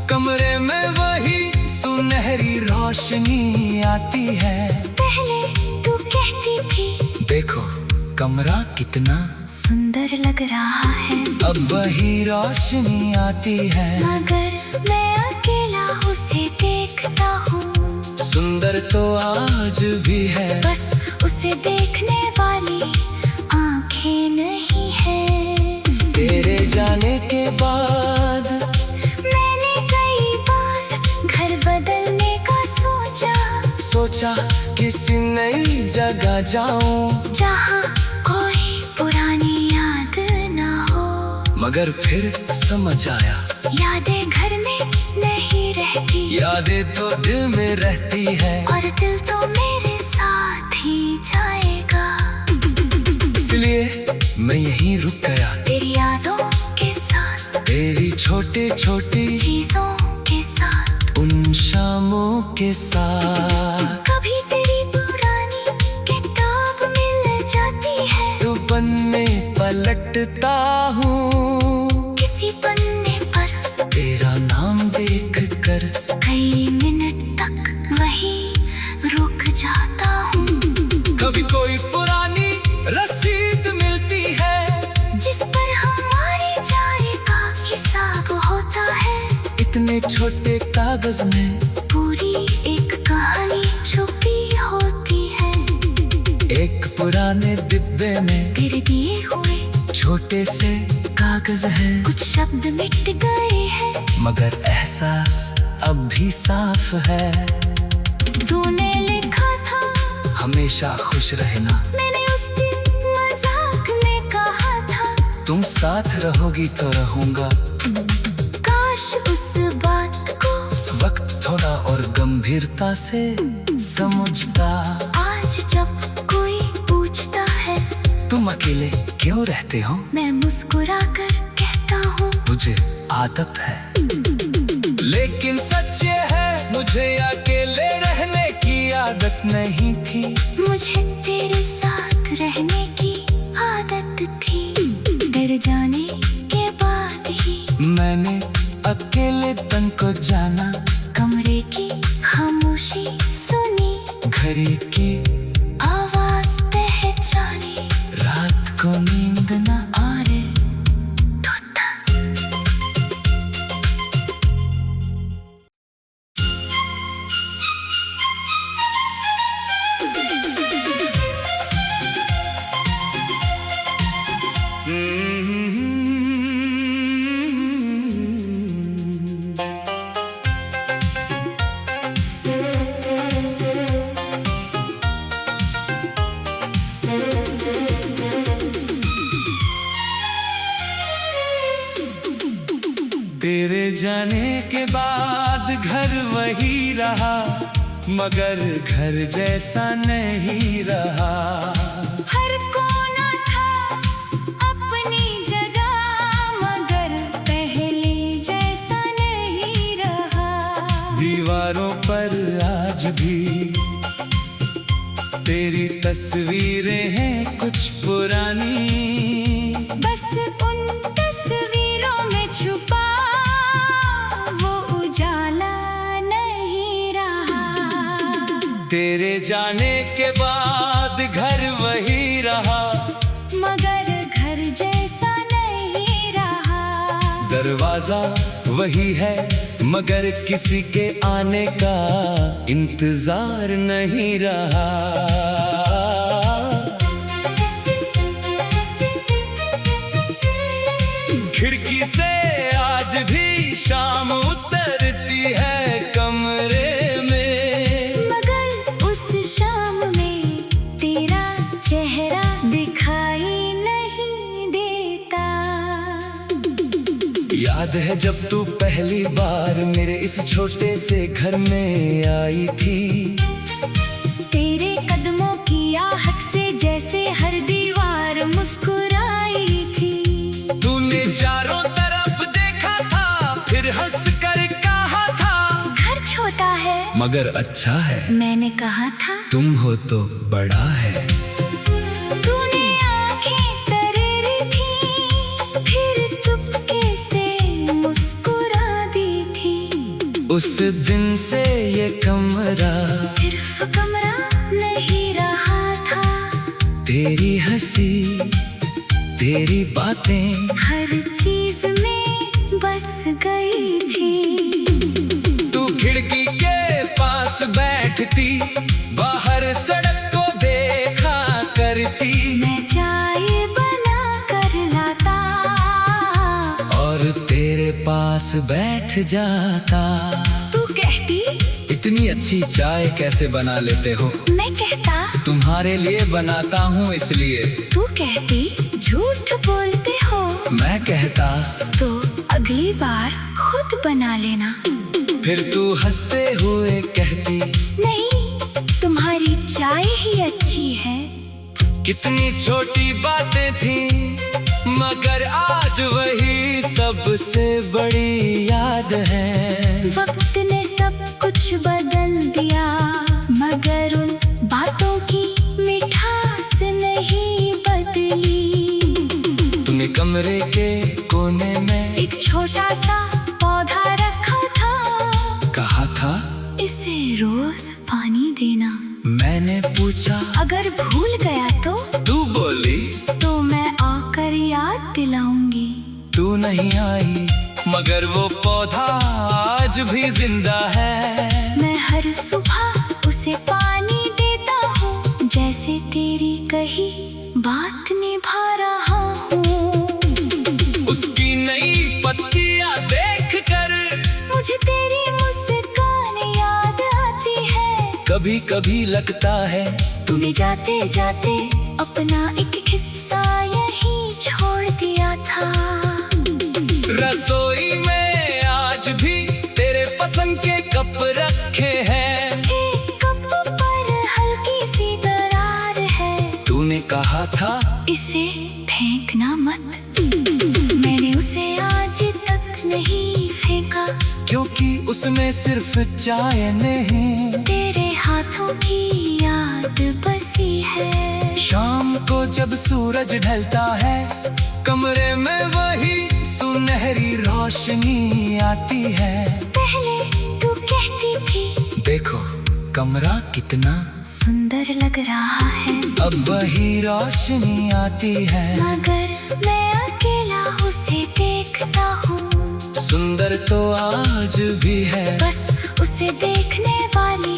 A: कमरे में वही सुनहरी रोशनी आती है।
B: पहले तू कहती थी
A: देखो कमरा कितना
B: सुंदर लग रहा है,
A: अब वही रोशनी आती है।
B: मगर मैं अकेला उसे देखता हूँ।
A: सुंदर तो आज भी है,
B: बस उसे देखने वाली आंखें नहीं है।
A: तेरे जाने के बाद
B: मैंने कई बार घर बदलने का सोचा
A: किसी नई जगह जाऊं,
B: जहाँ कोई पुरानी याद ना हो।
A: मगर फिर समझ आया
B: यादें घर में नहीं रहती,
A: यादें तो दिल में रहती है।
B: और दिल तो मेरे साथ ही जाएगा।
A: इसलिए मैं यहीं रुक गया
B: तेरी यादों के साथ,
A: तेरी छोटी छोटी
B: चीजों के साथ,
A: उन शामों के साथ।
B: कभी तेरी पुरानी किताब मिल जाती है,
A: तो पन्ने पलटता हूँ,
B: किसी पन्ने पर
A: तेरा नाम देख कर
B: कई मिनट तक वहीं रुक जाता हूँ।
A: कभी कोई पुरानी रसीद मिलती है,
B: जिस पर हमारी चाय का हिसाब होता है।
A: इतने छोटे कागज में
B: पूरी एक कहानी छुपी होती है।
A: एक पुराने डिब्बे में
B: गिर दिए हुए
A: छोटे से कागज है।
B: कुछ शब्द मिट गए हैं,
A: मगर एहसास अब भी साफ है।
B: तूने लिखा था
A: हमेशा खुश रहना,
B: मैंने उस दिन मजाक में कहा था।
A: तुम साथ रहोगी तो रहूंगा।
B: काश उस बात को
A: उस वक्त थोड़ा और गंभीरता से समझता।
B: आज जब कोई पूछता है
A: तुम अकेले क्यों रहते हो,
B: मैं मुस्कुराकर कहता हूँ
A: मुझे आदत है। लेकिन सच ये है मुझे अकेले रहने की आदत नहीं थी।
B: मुझे तेरे साथ रहने की आदत थी। डर जाने के बाद ही
A: मैंने अकेले तन को जाना,
B: कमरे की खामोशी सुनी,
A: घड़ी की
B: आवाज पहचानी।
A: रात को नींद न आ रे
B: तोता
A: तेरे जाने के बाद घर वही रहा, मगर घर जैसा नहीं रहा।
B: हर कोना था अपनी जगह, मगर पहले जैसा नहीं रहा।
A: दीवारों पर आज भी तेरी तस्वीरें हैं कुछ पुरानी।
B: बस उन तस्वीरों में छुपा वो उजाला नहीं रहा।
A: तेरे जाने के बाद घर वही रहा,
B: मगर घर जैसा नहीं रहा।
A: दरवाजा वही है मगर किसी के आने का इंतजार नहीं रहा। शाम उतरती है कमरे में,
B: मगर उस शाम में तेरा चेहरा दिखाई नहीं देता।
A: याद है जब तू पहली बार मेरे इस छोटे से घर में आई थी,
B: तेरे कदमों की आहट से जैसे हर दीवार मुस्कुराई थी।
A: तूने चारों तरफ देखा था, फिर हंस कर कहा था,
B: घर छोटा है
A: मगर अच्छा है।
B: मैंने कहा था
A: तुम हो तो बड़ा है।
B: तूने आंखें तरेरी थी, फिर चुपके से मुस्कुरा दी थी।
A: उस दिन से ये कमरा
B: सिर्फ कमरा नहीं रहा था,
A: तेरी हंसी, तेरी बातें,
B: हर चीज में बस गई थी।
A: तू खिड़की के पास बैठती, बाहर सड़क को देखा करती,
B: मैं चाय बना कर लाता
A: और तेरे पास बैठ जाता।
B: तू कहती
A: इतनी अच्छी चाय कैसे बना लेते हो?
B: मैं कहता
A: तुम्हारे लिए बनाता हूँ इसलिए।
B: तू कहती झूठ बोलते हो,
A: मैं कहता
B: तो अगली बार खुद बना लेना।
A: फिर तू हंसते हुए कहती
B: नहीं, तुम्हारी चाय ही अच्छी है।
A: कितनी छोटी बातें थी, मगर आज वही सबसे बड़ी याद है।
B: वक्त ने सब कुछ बदल दिया, मगर उन बातों की मिठास नहीं बदली।
A: तूने कमरे के कोने में
B: एक छोटा सा पौधा रखा था,
A: कहा था
B: इसे रोज पानी देना।
A: मैंने पूछा
B: अगर भूल गया तो
A: तू बोली
B: मैं आकर याद दिलाऊंगी।
A: तू नहीं आई, मगर वो पौधा आज भी जिंदा है।
B: मैं हर सुबह उसे पानी देता हूँ, जैसे तेरी कही बात निभा रहा हूँ।
A: उसकी नई पत्तियां देखकर
B: मुझे तेरी मुस्कान याद आती है।
A: कभी कभी लगता है
B: तूने जाते जाते अपना एक हिस्सा यहीं छोड़ दिया था।
A: रसोई में आज भी तेरे पसंद के कप रखे हैं,
B: एक कप पर हल्की सी दरार है।
A: तूने कहा था
B: इसे फेंकना मत, मैंने उसे आज तक नहीं फेंका,
A: क्योंकि उसमें सिर्फ चाय नहीं,
B: तेरे हाथों की याद बसी है।
A: शाम को जब सूरज ढलता है, कमरे में वही सुनहरी रोशनी आती है।
B: पहले तू कहती थी
A: देखो कमरा कितना
B: सुंदर लग रहा है,
A: अब वही रोशनी आती है।
B: मगर मैं अकेला उसे देखता हूँ।
A: सुंदर तो आज भी है,
B: बस उसे देखने वाली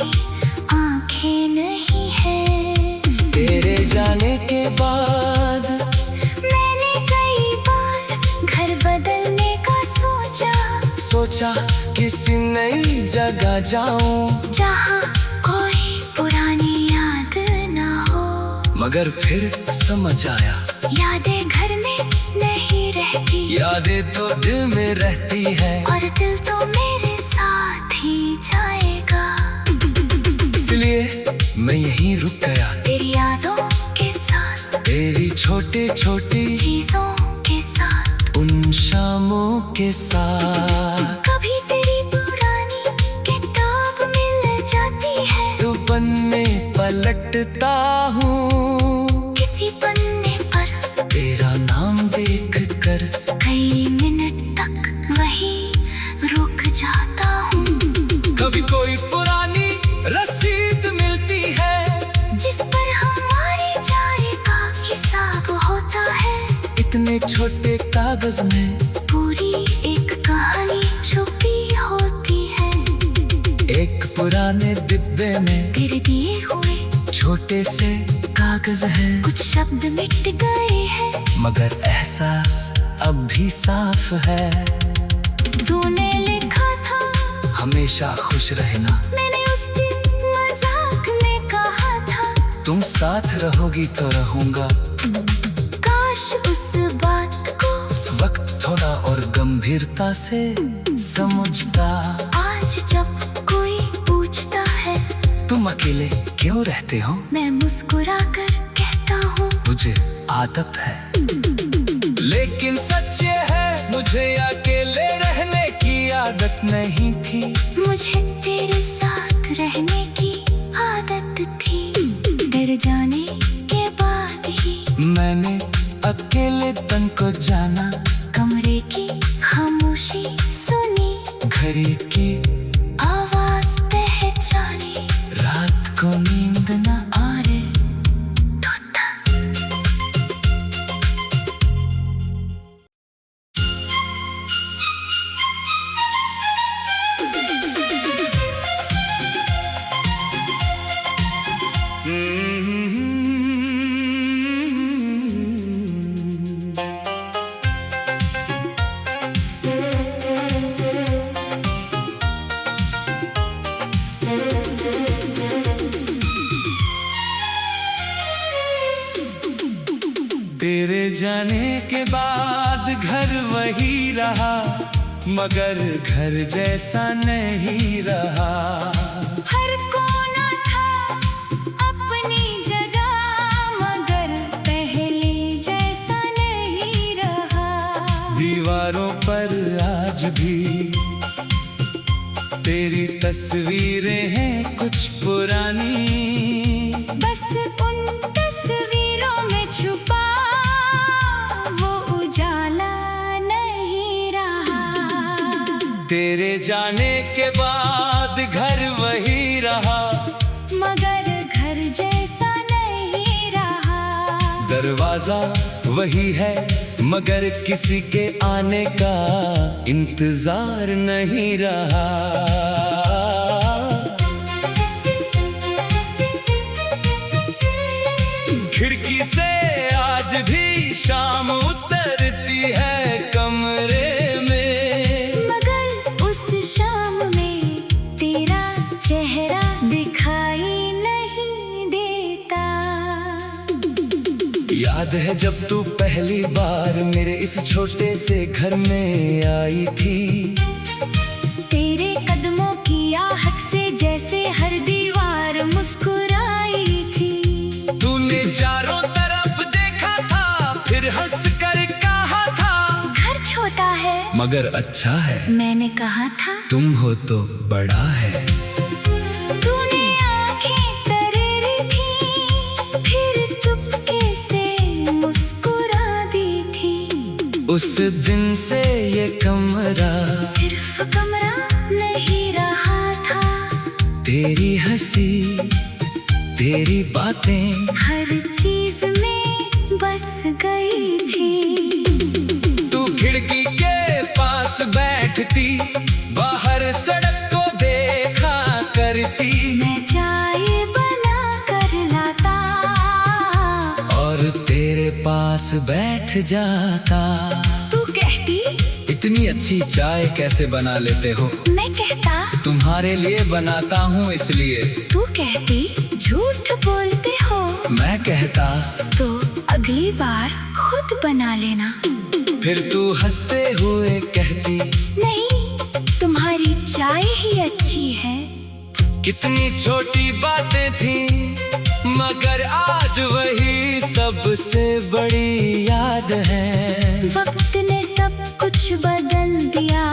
B: आंखें नहीं है।
A: तेरे जाने के बाद
B: मैंने कई बार घर बदलने का
A: सोचा किसी नई जगह जाऊं,
B: जहाँ कोई पुरानी याद ना हो।
A: मगर फिर समझ आया
B: यादें घर में नहीं रहती,
A: यादें तो दिल में रहती है,
B: और दिल तो मेरे साथ ही जाएगा।
A: इसलिए मैं यहीं रुक गया,
B: तेरी यादों के साथ,
A: तेरी छोटी छोटी
B: चीजों के साथ,
A: उन शामों के साथ।
B: कभी तेरी पुरानी किताब मिल जाती है,
A: तो पन्ने पलटता हूँ,
B: किसी पन्ने पर
A: तेरा नाम देख कर
B: कई मिनट तक वहीं रुक जाता हूँ।
A: कभी कोई पुरानी रसीद मिलती है,
B: जिस पर हमारी चाय का हिसाब होता है।
A: इतने छोटे कागज में
B: पूरी एक कहानी छुपी होती है,
A: एक पुराने डिब्बे में
B: गिर दिए हुए
A: छोटे से कागज हैं।
B: कुछ शब्द मिट गए हैं,
A: मगर एहसास अब भी साफ है।
B: तूने
A: हमेशा खुश रहना।
B: मैंने उस दिन मजाक में कहा था,
A: तुम साथ रहोगी तो रहूंगा।
B: काश उस बात को
A: उस वक्त थोड़ा और गंभीरता से समझता।
B: आज जब कोई पूछता है
A: तुम अकेले क्यों रहते हो,
B: मैं मुस्कुरा कर कहता हूँ
A: मुझे आदत है। लेकिन सच ये है मुझे अकेले रहने की आदत नहीं थी।
B: मुझे तेरे साथ रहने की आदत थी। डर जाने के बाद ही
A: मैंने अकेलेपन को जाना।
B: कमरे की खामोशी सुनी,
A: घड़ी की
B: आवाज पहचानी,
A: रात को नींद न आ रे। तेरे जाने के बाद घर वही रहा, मगर घर जैसा नहीं रहा।
B: हर कोना था अपनी जगह, मगर पहले जैसा नहीं रहा।
A: दीवारों पर आज भी तेरी तस्वीरें हैं कुछ पुरानी।
B: बस उन तस्वीरों में छुपा वो उजाला नहीं रहा।
A: तेरे जाने के बाद घर वही रहा,
B: मगर घर जैसा नहीं रहा।
A: दरवाजा वही है मगर किसी के आने का इंतजार नहीं रहा। खिड़की से आज भी शाम उतरती है कमरे में,
B: मगर उस शाम में तेरा चेहरा दिखाई नहीं देता।
A: याद है जब तू पहली बार मेरे इस छोटे से घर में आई थी।
B: तेरे कदमों की आहट से जैसे हर दीवार मुस्कुराई थी।
A: तूने चारों तरफ देखा था फिर हंस कर कहा था,
B: घर छोटा है
A: मगर अच्छा है।
B: मैंने कहा था
A: तुम हो तो बड़ा है।
B: तूने आंखें तरेरी थी, फिर चुपके से मुस्कुरा दी थी।
A: उस दिन से ये कमरा
B: सिर्फ कमरा नहीं रहा था।
A: तेरी हंसी तेरी बातें
B: हर चीज में बस गई थी।
A: तू खिड़की के पास बैठती, बाहर सड़क को देखा करती।
B: मैं चाय बना कर लाता
A: और तेरे पास बैठ जाता।
B: तू कहती
A: इतनी अच्छी चाय कैसे बना लेते हो,
B: मैं कहता
A: तुम्हारे लिए बनाता हूँ इसलिए।
B: तू कहती झूठ बोलते हो,
A: मैं कहता
B: तो अगली बार खुद बना लेना।
A: फिर तू हंसते हुए कहती
B: नहीं, तुम्हारी चाय ही अच्छी है।
A: कितनी छोटी बातें थी मगर आज वही सबसे बड़ी याद है।
B: वक्त ने सब कुछ बदल दिया,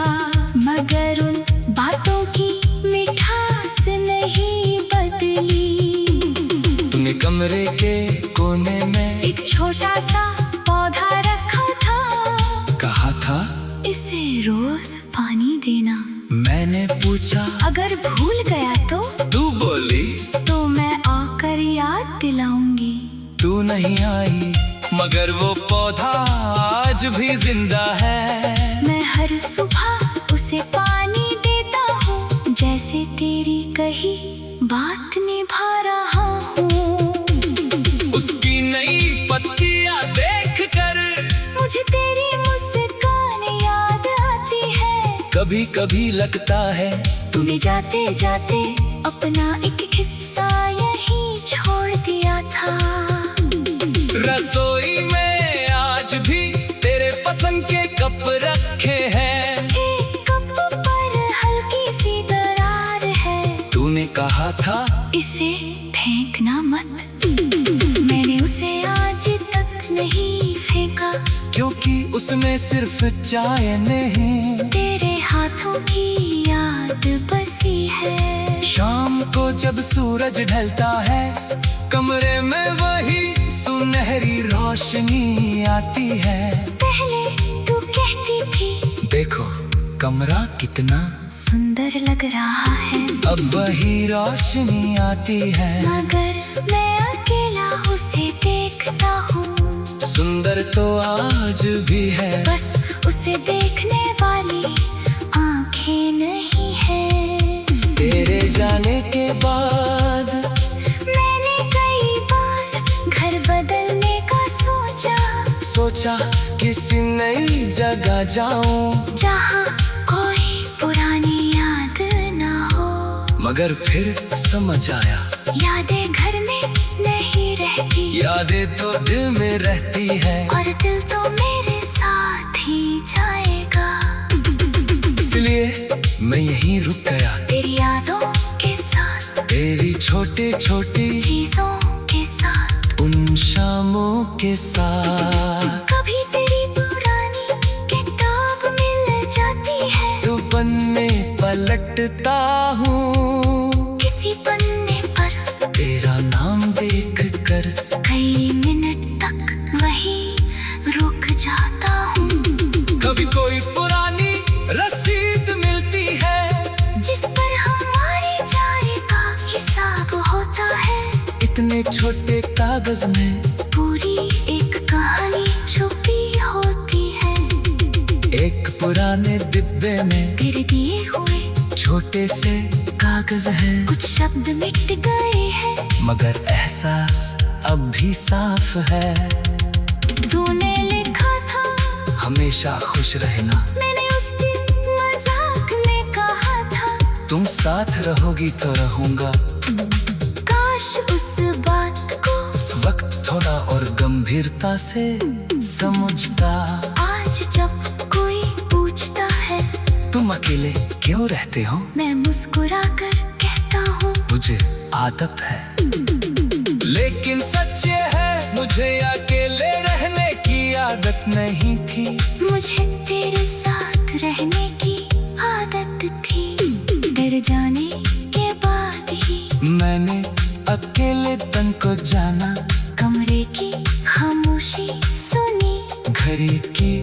B: मगर उन बातों की मिठास नहीं बदली।
A: तूने कमरे के कोने में
B: एक छोटा सा पौधा रखा था,
A: कहा था
B: इसे रोज पानी देना।
A: मैंने पूछा
B: अगर भूल गया तो
A: तू बोली
B: मैं आकर याद दिलाऊंगी।
A: तू नहीं आई मगर वो पौधा आज भी जिंदा है।
B: मैं हर सुबह उसे पानी देता हूँ, जैसे तेरी कही बात निभा रहा हूँ।
A: उसकी नई पत्तियां देख कर
B: मुझे तेरी मुस्कान याद आती है।
A: कभी कभी लगता है तू
B: तूने जाते जाते अपना एक हिस्सा यहीं छोड़ दिया था।
A: रसोई में आज भी तेरे पसंद के कप रखे हैं।
B: एक कप पर हल्की सी दरार है।
A: तूने कहा था
B: इसे फेंकना मत। मैंने उसे आज तक नहीं फेंका,
A: क्योंकि उसमें सिर्फ चाय नहीं,
B: तेरे हाथों की याद बसी है।
A: शाम को जब सूरज ढलता है, कमरे में वही सुनहरी रोशनी आती है।
B: पहले तू कहती थी
A: देखो कमरा कितना
B: सुंदर लग रहा है,
A: अब वही रोशनी आती है।
B: मगर मैं अकेला उसे देखता हूँ।
A: सुंदर तो आज भी है,
B: बस उसे देखने वाली आंखें नहीं है।
A: तेरे जाने के बाद
B: मैंने कई बार घर बदलने का सोचा
A: किसी नई जगह जाऊं,
B: जहाँ कोई पुरानी याद ना हो।
A: मगर फिर समझ आया
B: यादें घर में नहीं रहती,
A: यादें तो दिल में रहती है।
B: और दिल तो मेरे साथ ही जाएगा।
A: इसलिए मैं यहीं रुक गया,
B: तेरी यादों के साथ,
A: तेरी छोटी छोटी
B: चीजों के साथ,
A: उन शामों के साथ।
B: कभी तेरी पुरानी किताब मिल जाती है,
A: तो पन्ने पलटता हूँ,
B: किसी पन्ने पर
A: तेरा नाम देख कर
B: कई मिनट तक वहीं रुक जाता हूँ।
A: कभी कोई पुरानी रसीद मिलती है,
B: जिस पर हमारी चाय का हिसाब होता है।
A: इतने छोटे कागज में
B: पूरी एक कहानी छुपी होती है।
A: एक पुराने डिब्बे में
B: गिर दिए हुए
A: छोटे से कागज हैं,
B: कुछ शब्द मिट गए हैं,
A: मगर एहसास अब भी साफ है।
B: तूने लिखा था
A: हमेशा खुश रहना,
B: मैंने उस दिन मजाक में कहा था।
A: तुम साथ रहोगी तो रहूंगा।
B: काश उस बात को
A: उस वक्त थोड़ा और गंभीरता से समझता।
B: आज जब कोई पूछता है
A: तुम अकेले क्यों रहते हो,
B: मैं मुस्कुरा कर कहता हूँ
A: मुझे आदत है। लेकिन सच ये है मुझे अकेले रहने की आदत नहीं थी,
B: मुझे तेरे साथ रहने की आदत थी। डर जाने के बाद ही
A: मैंने अकेले तन को जाना,
B: कमरे की खामोशी सुनी,
A: घड़ी की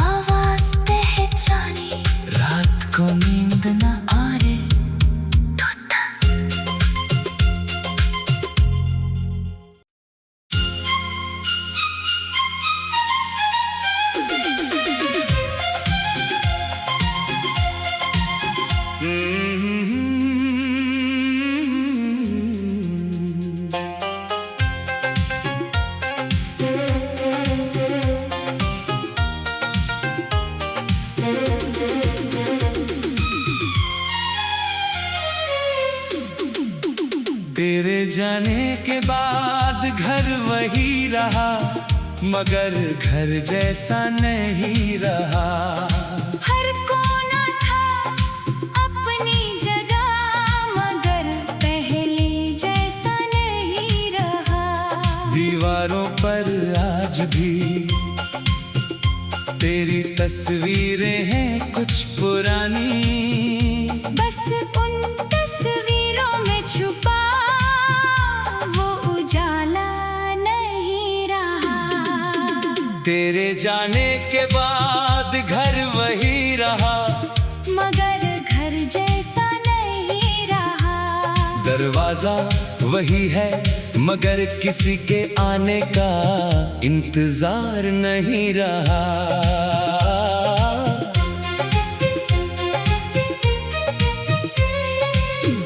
B: आवाज पहचानी,
A: रात को नींद न आ रे। तेरे जाने के बाद घर वही रहा, मगर घर जैसा नहीं रहा।
B: हर कोना था अपनी जगह, मगर पहले जैसा नहीं रहा।
A: दीवारों पर आज भी तेरी तस्वीरें हैं कुछ पुरानी,
B: बस उन तस्वीरों में छुपा वो उजाला नहीं रहा।
A: तेरे जाने के बाद घर वही रहा,
B: मगर घर जैसा नहीं रहा।
A: दरवाजा वही है मगर किसी के आने का इंतजार नहीं रहा।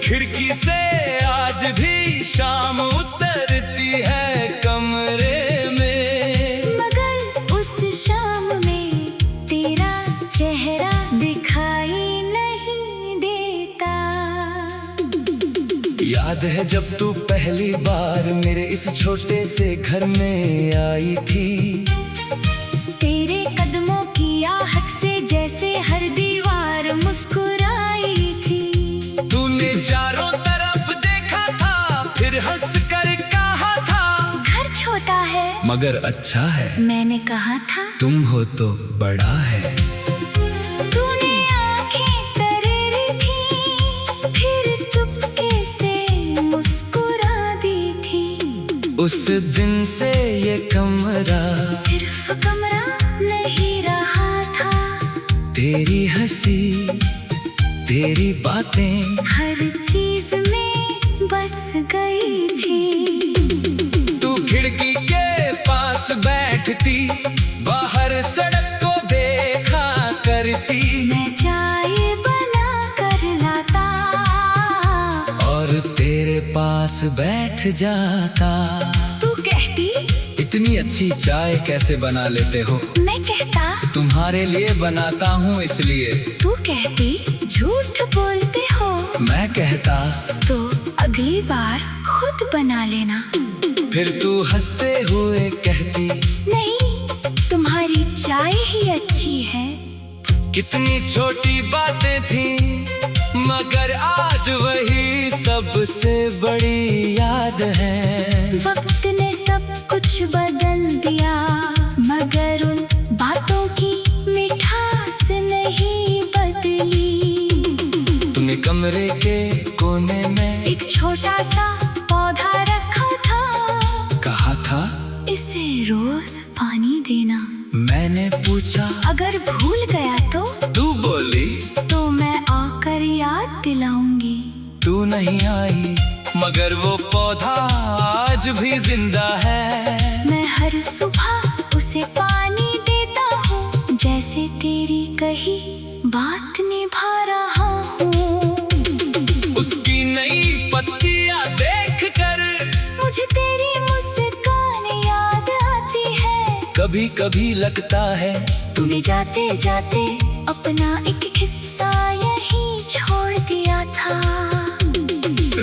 A: खिड़की से आज भी शाम उतरती है कमरे में,
B: मगर उस शाम में तेरा चेहरा दिखाई नहीं देता।
A: याद है जब तू पहली बार मेरे इस छोटे से घर में आई थी।
B: तेरे कदमों की आहट से जैसे हर दीवार मुस्कुराई थी।
A: तूने चारों तरफ देखा था, फिर हंस कर कहा था,
B: घर छोटा है
A: मगर अच्छा है।
B: मैंने कहा था
A: तुम हो तो बड़ा है।
B: तूने आंखें तरेरी थी, फिर चुपके से मुस्कुरा दी थी।
A: उस दिन से ये कमरा
B: सिर्फ कमरा नहीं रहा था,
A: तेरी हंसी तेरी बातें
B: हर चीज में बस गई थी।
A: तू खिड़की के पास बैठती, बाहर सड़क को देखा करती,
B: मैं चाय बना कर लाता
A: और तेरे पास बैठ जाता।
B: तू कहती
A: इतनी अच्छी चाय कैसे बना लेते हो?
B: मैं कहता
A: तुम्हारे लिए बनाता हूँ इसलिए।
B: तू कहती झूठ बोलते हो।
A: मैं कहता
B: तो अगली बार खुद बना लेना।
A: फिर तू हंसते हुए कहती
B: नहीं, तुम्हारी चाय ही अच्छी है।
A: कितनी छोटी बातें थी, मगर आज वही सबसे बड़ी याद है।
B: वक्त ने सब कुछ बदल दिया, मगर उन बातों की मिठास नहीं बदली।
A: तूने कमरे के कोने में
B: एक छोटा सा पौधा रखा था,
A: कहा था
B: इसे रोज पानी देना।
A: मैंने पूछा
B: अगर भूल गया तो
A: तू बोली
B: मैं आकर याद दिलाऊंगी।
A: तू नहीं आई, मगर वो पौधा आज भी जिंदा है।
B: मैं हर सुबह उसे पानी देता हूँ, जैसे तेरी कही बात निभा रहा हूँ।
A: उसकी नई पत्तियां देख कर
B: मुझे तेरी मुस्कान याद आती है।
A: कभी कभी लगता है
B: तूने जाते जाते अपना एक हिस्सा यहीं छोड़ दिया था।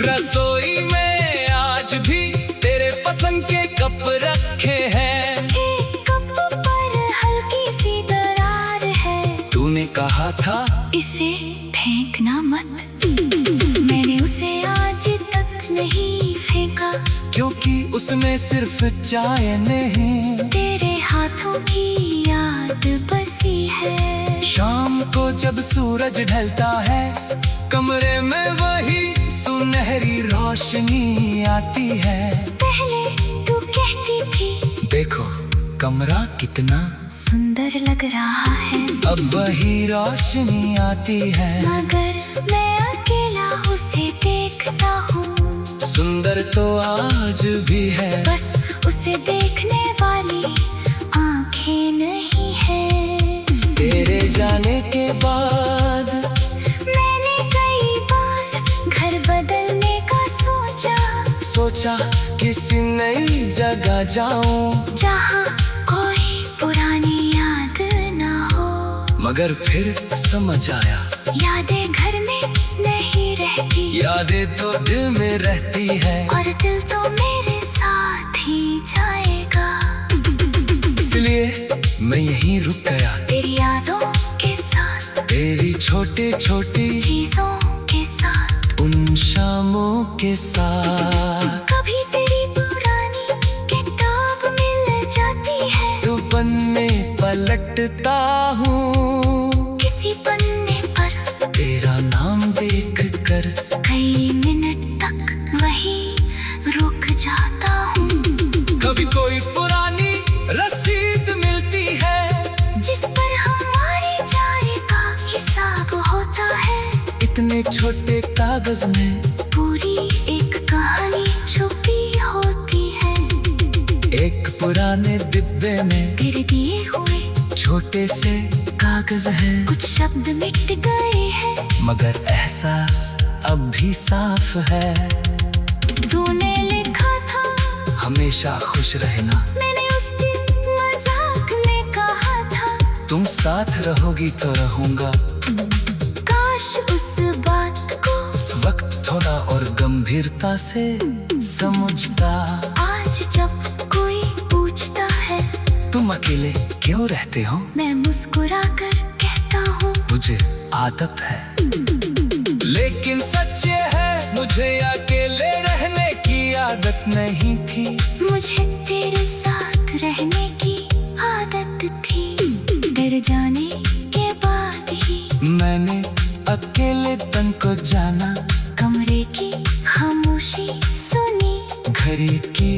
A: रसोई में आज भी तेरे पसंद के कप रखे हैं।
B: एक कप पर हल्की सी दरार है।
A: तूने कहा था
B: इसे फेंकना मत। मैंने उसे आज तक नहीं फेंका,
A: क्योंकि उसमें सिर्फ चाय नहीं,
B: तेरे हाथों की याद बसी है।
A: शाम को जब सूरज ढलता है, कमरे में वही सुनहरी रोशनी आती है।
B: पहले तू कहती थी
A: देखो कमरा कितना
B: सुंदर लग रहा है,
A: अब वही रोशनी आती है।
B: मगर मैं अकेला उसे देखता हूँ।
A: सुंदर तो आज भी है,
B: बस उसे देखने वाली आंखें नहीं है।
A: तेरे जाने के बाद
B: मैंने कई बार घर बदलने का सोचा
A: किसी नई जगह जाऊं,
B: जहाँ कोई पुरानी याद ना हो।
A: मगर फिर समझ आया
B: यादें घर में नहीं रहती,
A: यादें तो दिल में रहती है,
B: और दिल तो मेरे साथ ही जाएगा।
A: इसलिए मैं यहीं रुक गया,
B: तेरी यादों के साथ,
A: तेरी छोटी छोटी
B: चीजों के साथ,
A: उन शामों के साथ।
B: कभी तेरी पुरानी किताब मिल जाती है,
A: तो पन्ने पलटता हूँ,
B: किसी पन्ने पर
A: तेरा नाम देख कर
B: कई मिनट तक वहीं रुक जाता हूँ।
A: कभी कोई पुरानी रसीद मिलती है,
B: जिस पर हमारी चाय का हिसाब होता है।
A: इतने छोटे कागज में
B: पूरी एक कहानी छुपी होती है।
A: एक पुराने डिब्बे में
B: गिर दिए हुए
A: छोटे से कागज हैं,
B: कुछ शब्द मिट गए हैं,
A: मगर एहसास अब भी साफ है।
B: तूने लिखा था
A: हमेशा खुश रहना,
B: मैंने उस दिन मजाक में कहा था,
A: तुम साथ रहोगी तो रहूंगा।
B: काश उस बात को
A: उस वक्त थोड़ा और और गंभीरता से समझता।
B: आज जब कोई पूछता है
A: तुम अकेले क्यों रहते हो,
B: मैं मुस्कुराकर कहता हूँ
A: मुझे आदत है। लेकिन सच ये है मुझे अकेले रहने की आदत नहीं थी।
B: मुझे तेरे साथ रहने की आदत थी। डर जाने के बाद ही
A: मैंने अकेले तन को जाना।
B: कमरे की खामोशी सुनी,
A: घड़ी की